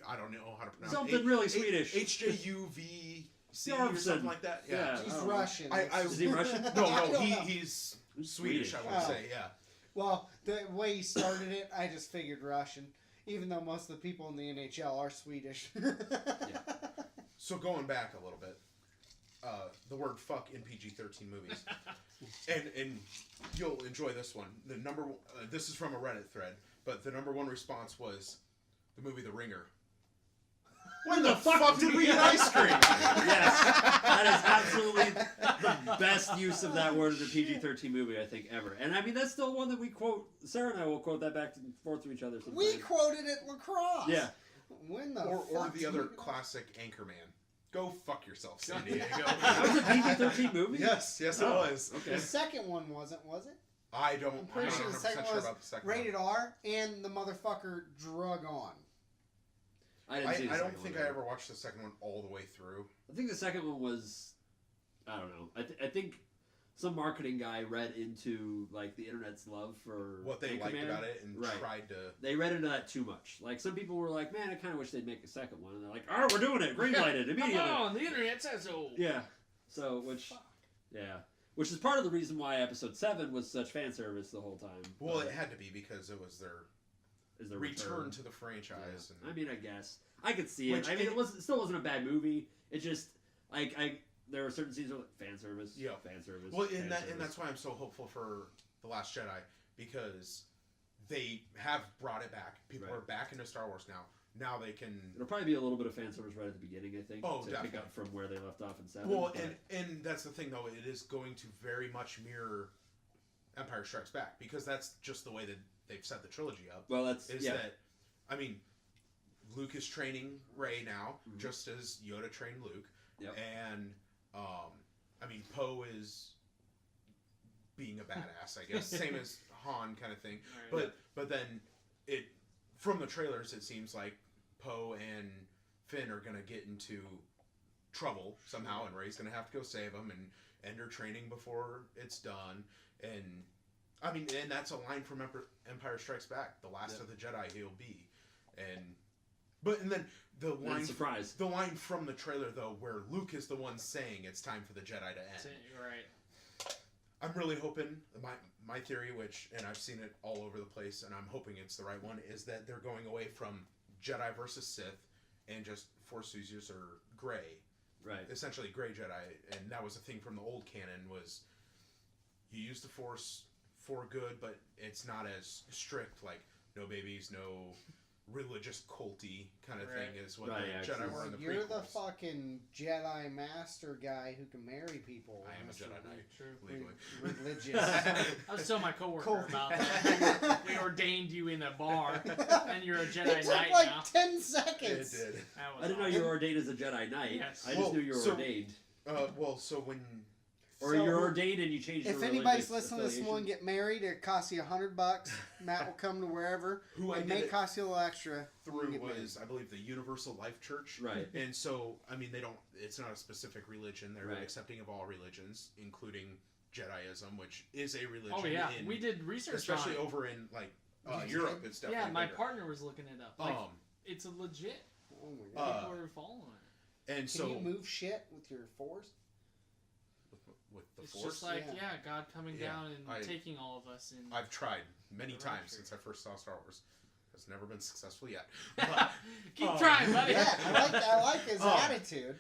I don't know how to pronounce something really Swedish. HJUVC or something like that. Yeah. He's Russian. Is he Russian? No, he's Swedish. I want to say, yeah. Well, the way he started it, I just figured Russian, even though most of the people in the NHL are Swedish. So going back a little bit, the word "fuck" in PG-13 movies, and you'll enjoy this one. The number this is from a Reddit thread, but the number one response was the movie The Ringer. When the fuck did we eat ice cream? Yes, that is absolutely the best use of that word in a PG-13 movie I think ever. And I mean that's still one that we quote. Sarah and I will quote that back and forth to each other. Sometimes. We quoted it lacrosse. Yeah. When the or fuck the other did we- classic Anchorman. Go fuck yourself, San Diego. That was a PG-13 movie? Yes, it was. Okay. The second one wasn't, was it? I don't. I'm pretty I'm sure not the 100% second sure was about the second rated one. R, and the motherfucker drug on. I didn't see the I don't second think one, I though. ever watched the second one all the way through. I think the second one was, I don't know. I think some marketing guy read into like the internet's love for What they liked Anchorman. about it and Right. tried to. They read into that too much. Like some people were like, "Man, I kind of wish they'd make a second one," and they're like, "Oh, we're doing it, greenlighted immediately." Come on, the internet says so. Yeah. So which is part of the reason why Episode 7 was such fan service the whole time. Well, it had to be because it was their is the return to the franchise. Yeah. And I mean, I guess I could see Which it. I mean, it- it still wasn't a bad movie. It just like there were certain scenes where like, fan service. Yeah. Fan service. well, fan and service. that's why I'm so hopeful for The Last Jedi, because they have brought it back. People Right. are back into Star Wars now. Now they can. It'll probably be a little bit of fan service right at the beginning, I think. Oh, to definitely. pick up from where they left off in 7. Well, but- and that's the thing though. It is going to very much mirror Empire Strikes Back, because that's just the way that they've set the trilogy up. well, that's Is that, I mean, Luke is training Rey now, just as Yoda trained Luke. Yep. And, I mean, Poe is being a badass, I guess. Same as Han kind of thing. Right. But then, from the trailers, it seems like Poe and Finn are going to get into trouble somehow, and Rey's going to have to go save them, and end her training before it's done. And, I mean, and that's a line from Empire Strikes Back. The last of the Jedi he'll be. And then the line, surprise. the line from the trailer though, where Luke is the one saying it's time for the Jedi to end. Right. I'm really hoping my theory, and I've seen it all over the place, and I'm hoping it's the right one, is that they're going away from Jedi versus Sith and just Force users are gray. Right. Essentially gray Jedi, and that was a thing from the old canon, was you use the Force for good, but it's not as strict, like no babies, no religious culty kind of thing is what Right, the yeah, Jedi were in the You're prequels. the fucking Jedi master guy who can marry people. I am a Jedi Knight, True. legally. Religious. I was telling my coworker Cool. about that. We ordained you in a bar, and you're a Jedi It took Knight like now. 10 It seconds. did. That was I didn't know you were ordained as a Jedi Knight. Yes. I just Well, knew you were so- ordained. Well, so when Or So, you're ordained and you change your If religious anybody's listening to this affiliation. one, get married. It costs you $100. Matt will come to wherever. Who I It did may it cost you a little extra. through Get married. was, I believe, the Universal Life Church. Right. And so, I mean, they don't. It's not a specific religion. They're Right. accepting of all religions, including Jediism, which is a religion. Oh yeah, in, we did research especially on it. over in like You Europe. did? It's definitely Yeah, my bigger. partner was looking it up. Like, it's a legit. Oh my god. People are following it. and Can so you move shit with your force? with the It's Force, just like Yeah. God coming Yeah, down and I- taking all of us in. I've tried many The times rapture. since I first saw Star Wars. It's never been successful yet. But, Keep trying, buddy. Yeah, I like his Oh. attitude.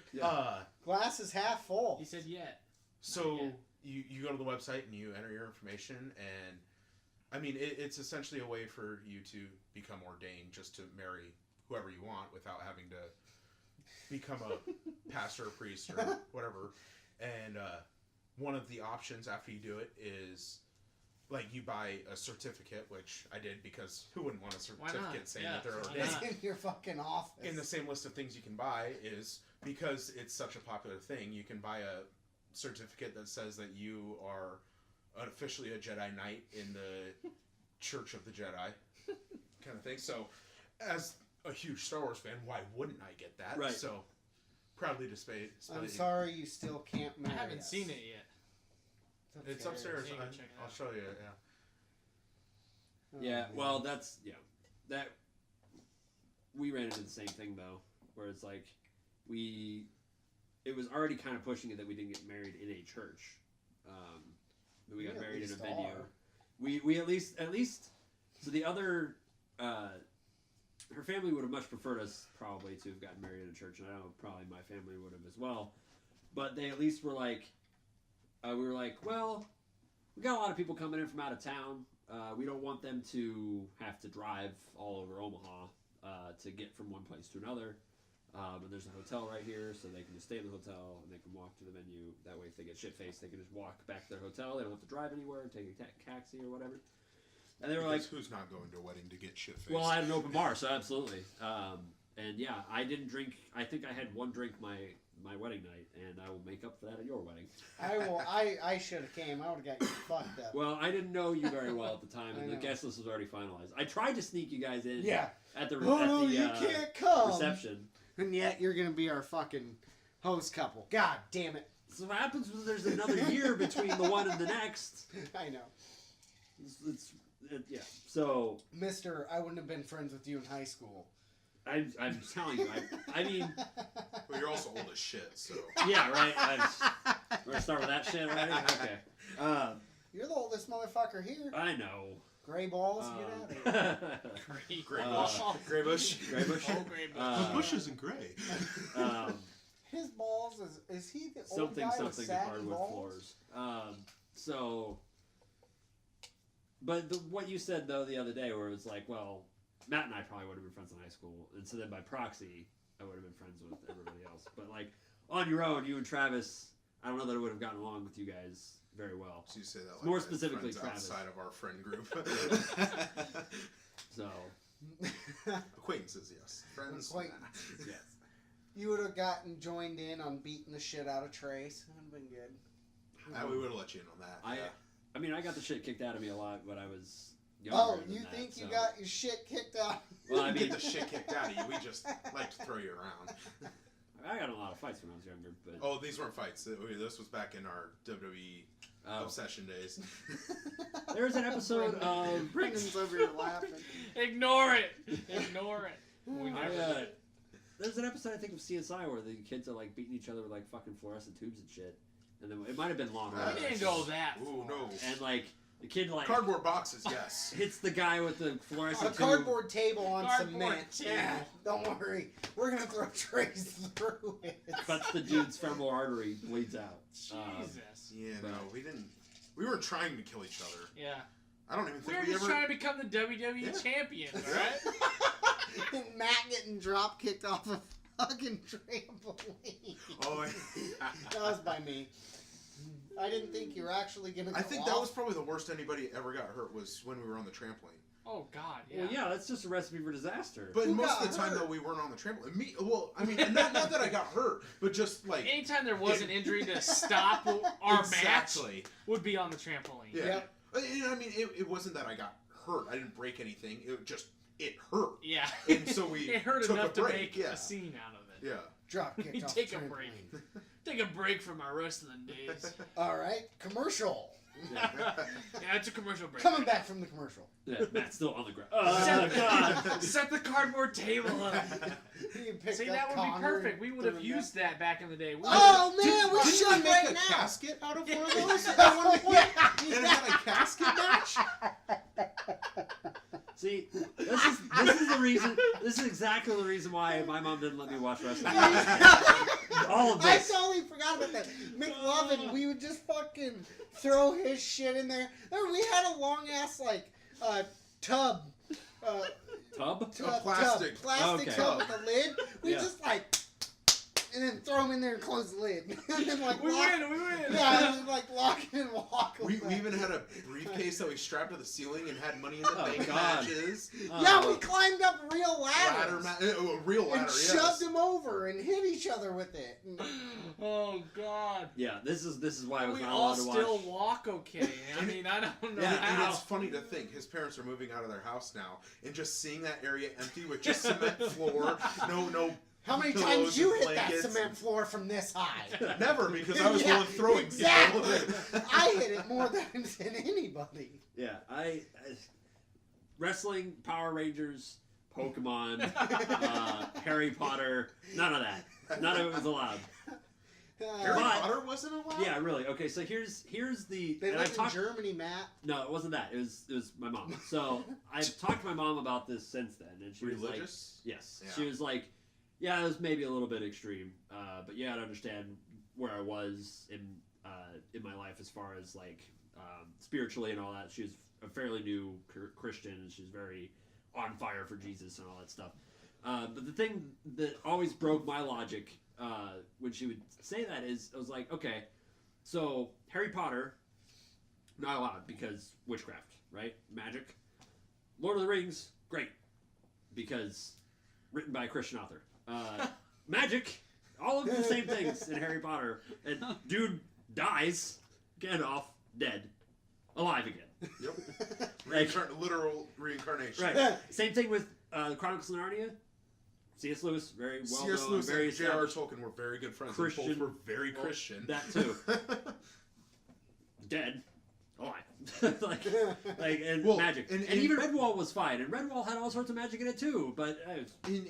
Glass is half full. He said yet. So Not yet. you go to the website and you enter your information, and I mean it's essentially a way for you to become ordained, just to marry whoever you want without having to become a pastor or priest or whatever. And one of the options after you do it is like you buy a certificate, which I did because who wouldn't want a Why not? certificate saying Yeah, that they're why ordained? It's not? in your fucking office. In the same list of things you can buy is because it's such a popular thing, you can buy a certificate that says that you are officially a Jedi Knight in the Church of the Jedi kind of thing. So as a huge Star Wars fan, why wouldn't I get that? Right. So proudly display I'm sorry you still can't I marry haven't us. seen it yet. It's upstairs. Yeah, you can check it I'll out. show you. Yeah. Oh, Yeah, man. well, that we ran into the same thing though, where it's like it was already kind of pushing it that we didn't get married in a church, that we got at married in a least venue. are. We at least so the other her family would have much preferred us probably to have gotten married in a church, and I know probably my family would have as well, but they at least were like we were like, well, we got a lot of people coming in from out of town. We don't want them to have to drive all over Omaha to get from one place to another. And there's a hotel right here, so they can just stay in the hotel and they can walk to the venue. That way, if they get shit-faced, they can just walk back to their hotel. They don't have to drive anywhere and take a taxi or whatever. And they were Because like, who's not going to a wedding to get shit faced? well, I had an open bar, so absolutely. And yeah, I didn't drink. I think I had one drink my wedding night, and I will make up for that at your wedding. I should have came. I would have got you fucked up. Well, I didn't know you very well at the time, I and the know. guest list was already finalized. I tried to sneak you guys in. Yeah. At the Oh, no, at the you can't come. reception. And yet you're gonna be our fucking host couple. God damn it. So what happens when there's another year between the one and the next? I know. Yeah. So Mister, I wouldn't have been friends with you in high school. I'm telling you, I mean, Well, you're also old as shit, so. yeah, right. We're gonna start with that shit already. Okay. You're the oldest motherfucker here. I know. Gray balls, get out of here. Great. Gray Uh, bush. Gray bush. Gray bush. Oh, great. The bush isn't gray. His balls is he the old something guy with something saggy hardwood balls? floors. So, but what you said though the other day, where it was like, well, Matt and I probably would have been friends in high school, and so then by proxy, I would have been friends with everybody else. But like on your own, you and Travis, I don't know that I would have gotten along with you guys very well. So you say that like More I have specifically, friends Travis. outside of our friend group. So Acquaintances, yes. Friends. Acquaintances. yes. You would have gotten joined in on beating the shit out of Trace. That would have been good. We would have let you in on that. Yeah. I mean, I got the shit kicked out of me a lot when I was younger. Oh, than you that, think you so- got your shit kicked out? Well, I Get mean, the shit kicked out of you. We just like to throw you around. I got in a lot of fights when I was younger, but Oh, these weren't fights. This was back in our WWE Oh. obsession days. There's an episode of Brendan's over here laughing. Ignore it. Ignore it. We never did. There's an episode I think of CSI where the kids are like beating each other with like fucking fluorescent tubes and shit, and then it might have been Law and Uh, We Order. didn't go that Ooh, far. no. And like the kid like Cardboard boxes, yes. hits the guy with the A fluorescent tube. cardboard table on Cardboard cement. table. Yeah, don't worry. We're gonna throw Trace through it. Cuts the dude's femoral artery, bleeds out. Jesus. Yeah, no, we didn't. We weren't trying to kill each other. Yeah. I don't even We think were we just ever. trying to become the WWE champions, right? And Matt getting drop kicked off a fucking trampoline. Oh, That was by me. I didn't think you were actually gonna. I go think that off. was probably the worst anybody ever got hurt was when we were on the trampoline. Oh God, yeah. Well, yeah, that's just a recipe for disaster. But Who most got of the time, hurt? though, we weren't on the trampoline. Not that I got hurt, but just like Anytime there was an injury to stop our exactly. match would be on the trampoline. Yeah. Yep. I mean, it wasn't that I got hurt. I didn't break anything. It hurt. Yeah. And so we it hurt took enough a break. to make Yeah. a scene out of it. Yeah. Drop kicked off Take the a trampoline. break. Take a break from our wrestling days. All right, commercial. Yeah, it's a commercial break. Coming back from the commercial. Yeah, Matt's still on the ground. Oh, God. Set the cardboard table up. You picked See, up that would be Connor perfect. and We would threw have him used that back in the day. Oh man, we Didn't should we make right a now. casket out of one of Yeah. those at one point? Yeah. And it had a casket match? See, this is the reason. This is exactly the reason why my mom didn't let me watch wrestling. All of I this. totally forgot about that. McLovin, we would just fucking throw his shit in there. Remember, we had a long ass tub. Tub? Plastic. Plastic Okay. tub with a lid. We Yeah. just and then throw them in there and close the lid. And then We lock, win. Yeah, and then lock it and walk We away. even had a briefcase that we strapped to the ceiling and had money in the Oh, bank God. matches. Yeah, we climbed up real ladders. A real ladder, and yes. shoved them over and hit each other with it. Oh God. Yeah, this is why I was We not all allowed to watch. still walk okay. I mean, I don't know And how. it's funny to think his parents are moving out of their house now, and just seeing that area empty with just cement floor, no. How many pillows times you and hit that blankets. cement floor from this high? Never, because I was the Yeah, one throwing exactly. people. I hit it more than anybody. Yeah, wrestling, Power Rangers, Pokemon, Harry Potter, none of that. None of it was allowed. Harry But- Potter wasn't allowed? Yeah, really. Okay, so here's the. They and I live in talked. Germany, Matt. No, it wasn't that. It was my mom. So I've talked to my mom about this since then, and she was like, Religious? yes. Yeah. She was like, yeah, it was maybe a little bit extreme, but yeah, I'd understand where I was in my life as far as like spiritually and all that. She was a fairly new Christian, and she's very on fire for Jesus and all that stuff. But the thing that always broke my logic when she would say that is, I was like, okay, so Harry Potter, not allowed because witchcraft, right? Magic. Lord of the Rings, great, because written by a Christian author. Magic, all of the same things in Harry Potter. And dude dies, Gandalf, dead, alive again. Yep. Literal reincarnation. Right. Same thing with the Chronicles of Narnia. C.S. Lewis, very well C.S. known, Lewis very and J.R. established. Tolkien were very good friends. Christian. And both were very Christian. That too. Dead. Alive. and Well, magic. and even Redwall was fine. And Redwall had all sorts of magic in it too. But in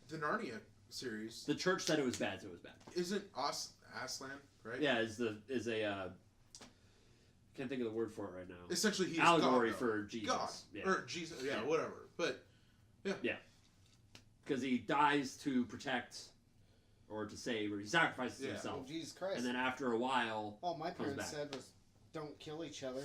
the Narnia series, the church said it was bad, so it was bad. isn't Aslan, right? Yeah, is a can't think of the word for it right now. Essentially, he's Allegory God, for Jesus. God. Yeah. Or Jesus, yeah, whatever. But, Because he dies to protect or to save, or he sacrifices Yeah. himself. Oh, Jesus Christ. And then after a while, All my comes parents back. said was, don't kill each other.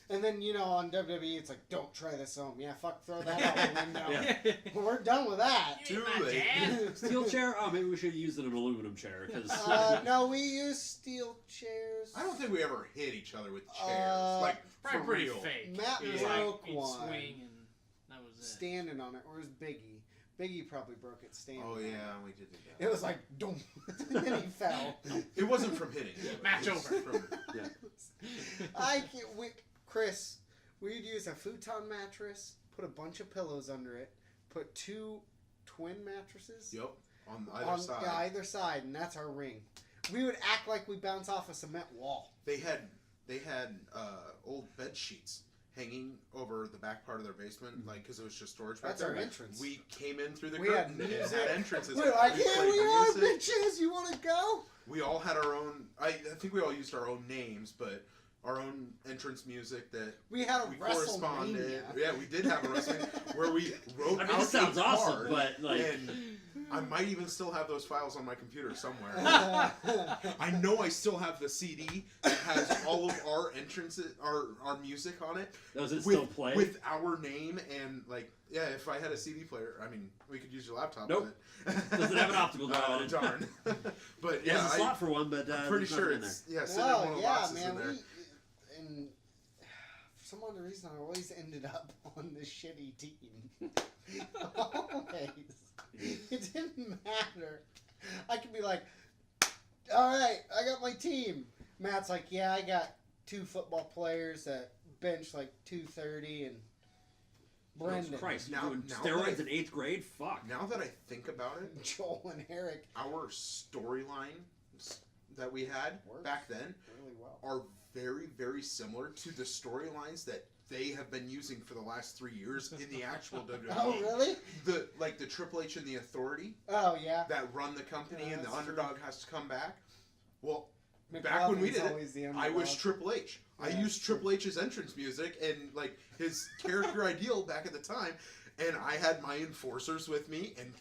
And then, on WWE, it's like, don't try this home. Yeah, fuck, throw that out the window. Yeah. We're done with that. Too My late. dad. steel chair? Oh, maybe we should use an aluminum chair. Because No, we use steel chairs. I don't think we ever hit each other with chairs. Like, Probably for pretty real. fake. Matt It was broke he'd one. swing and that was it. Standing on it. Or it was Biggie. Biggie probably broke it standing Oh, on yeah, it. we did that. It was like, don't. And then he fell. It wasn't from hitting. Match It was over. From, Chris, we'd use a futon mattress, put a bunch of pillows under it, put 2 twin mattresses yep, on either on side. either side, and that's our ring. We would act like we bounce off a cement wall. They had old bed sheets hanging over the back part of their basement, like because it was just storage. That's back our there. entrance. We came in through the We had curtain and music. had entrances. We're like, here played we are, music. bitches. You want to go? We all had our own. I think we all used our own names, but our own entrance music that We had a we WrestleMania. corresponded. Yeah, we did have a wrestling where we wrote I mean, out this sounds a awesome, card, but like, and I might even still have those files on my computer somewhere. I know I still have the CD that has all of our entrances, our music on it. does it with, still play? with our name and like, yeah, if I had a CD player, I mean, we could use your laptop. Nope. But Doesn't have an optical drive Oh on it. darn! But It yeah, has a slot for one, but I'm pretty there's sure nothing in it's sitting in one of Oh the yeah, boxes man. in there. And for some other reason, I always ended up on the shitty team. Always. It didn't matter. I could be like, all right, I got my team. Matt's like, yeah, I got 2 football players that bench like 230, and Brendan. Jesus Christ, Now- doing now steroids that in 8th grade? Fuck. Now that I think about it, Joel and Eric our storyline that we had Works. back then really well. are very, very similar to the storylines that they have been using for the last 3 years in the actual WWE. Oh, really? The Triple H and the Authority Oh, yeah. that run the company, Yeah, and the that's underdog has to come back. Well, back when we McLaughlin's did it, always the I was underdog. Triple H. I Yeah, used true. Triple H's entrance music and like his character ideal back at the time, and I had my enforcers with me, and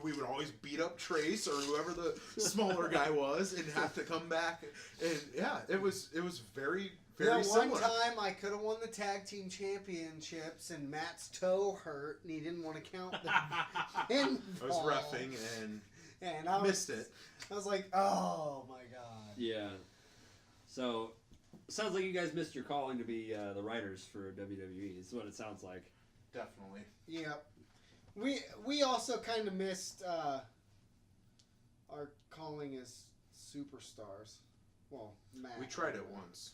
we would always beat up Trace or whoever the smaller guy was, and have to come back. And yeah, it was very Yeah, similar. one time I could have won the tag team championships, and Matt's toe hurt, and he didn't want to count the pinfall. I was reffing and I missed it. I was like, oh my god. Yeah. So, sounds like you guys missed your calling to be the writers for WWE. Is what it sounds like. Definitely. Yep. We also kind of missed our calling as superstars. Well, Matt. We tried it once.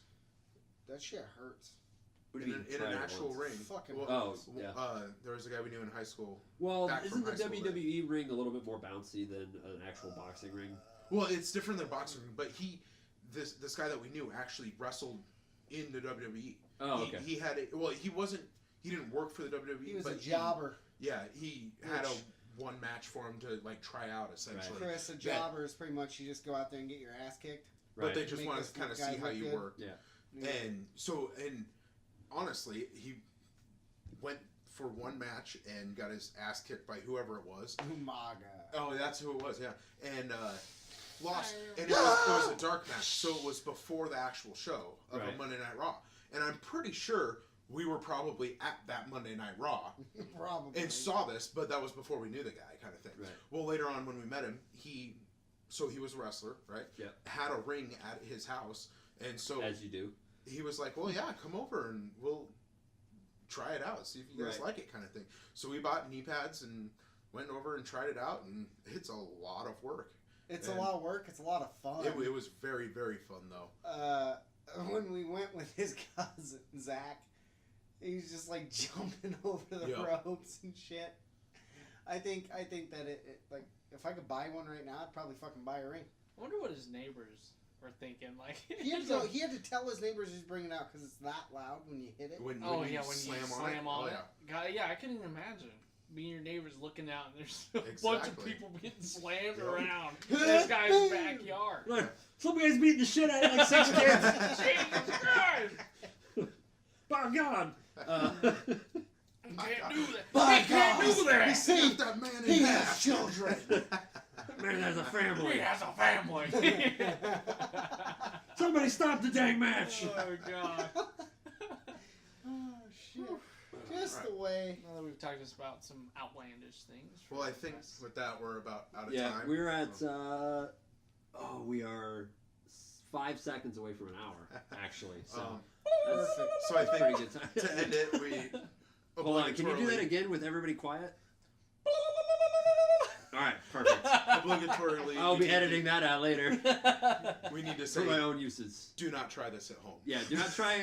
That shit hurts. What do you In, mean, in tried an it actual once? ring. Fucking Oh, yeah. There was a guy we knew in high school. Well, Back isn't from the high school, WWE ring a little bit more bouncy than an actual boxing ring? Well, it's different than boxing, but this guy that we knew actually wrestled in the WWE. Oh, okay. He had he didn't work for the WWE. He was but a jobber. He had one match for him to like try out essentially. Chris, a jobber is pretty much you just go out there and get your ass kicked. But they just Make wanted this to kind of guy see how look you good. work. Yeah. And honestly, he went for one match and got his ass kicked by whoever it was. Umaga. Oh, that's who it was, yeah. And lost. And it was a dark match, so it was before the actual show of Right. a Monday Night Raw. And I'm pretty sure we were probably at that Monday Night Raw Probably. and saw this, but that was before we knew the guy, kind of thing. Right. Well, later on when we met him, he was a wrestler, right? Yep. Had a ring at his house, and so As you do. he was like, well, yeah, come over and we'll try it out, see if you guys Right. like it, kind of thing. So we bought knee pads and went over and tried it out, and it's a lot of work. It's a lot of work. It's a lot of fun. It was very, very fun, though. When we went with his cousin Zach, he was just like jumping over the ropes and shit. I think that it like if I could buy one right now, I'd probably fucking buy a ring. I wonder what his neighbors were thinking. Like He had to tell his neighbors he's bringing it out because it's that loud when you hit it. When when you you slam slam on on it. it. Yeah. God, yeah, I couldn't even imagine being your neighbors looking out and there's a bunch of Exactly. people getting slammed Yep. around in this guy's backyard. Look, some guy's beating the shit out of like 6 kids. Jesus Christ! By God. I can't do that. By He can't God. do that. See, Cut that man he in has half. children. Man, there's a family. He has a family. Somebody stop the dang match. Oh God. Oh shit! Just the way. Now that we've talked just about some outlandish things. Well, I think with that, we're about out of Yeah, time. we're at, we are 5 seconds away from an hour, actually. So, that's Perfect. So I pretty think good time. to end it, we Hold on, can you do that obligatorily- again with everybody quiet? All right, perfect. Obligatorily, I'll we be need editing that out later We need to for say, my own uses. do not try this at home. Yeah, do not try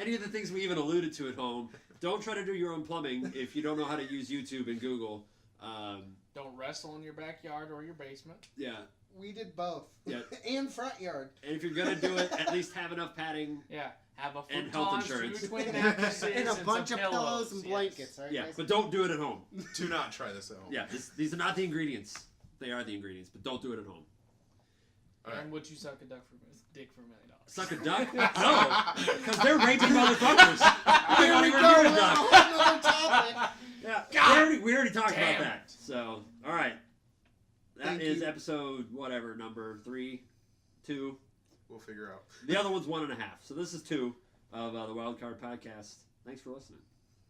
any of the things we even alluded to at home. Don't try to do your own plumbing if you don't know how to use YouTube and Google. Don't wrestle in your backyard or your basement. Yeah, We did both. Yeah. And front yard. and if you're gonna do it, at least have enough padding. Yeah, have a And health futon, insurance. 2 twin mattresses, And a some bunch of pillows and yes. blankets, right? Yeah, guys? but don't do it at home. Do not try this at home. Yeah, these are not the ingredients. They are the ingredients, but don't do it at home. All right. And would you suck a dick for $1 million? Suck a duck? No, because they're raping motherfuckers. They're Here not we even go. near a We're duck. on a whole nother topic. Yeah, we already talked damn about that. So, all right. That Thank is you. episode, whatever, number 3, 2. We'll figure out. The other one's 1.5. So this is 2 of the Wildcard podcast. Thanks for listening.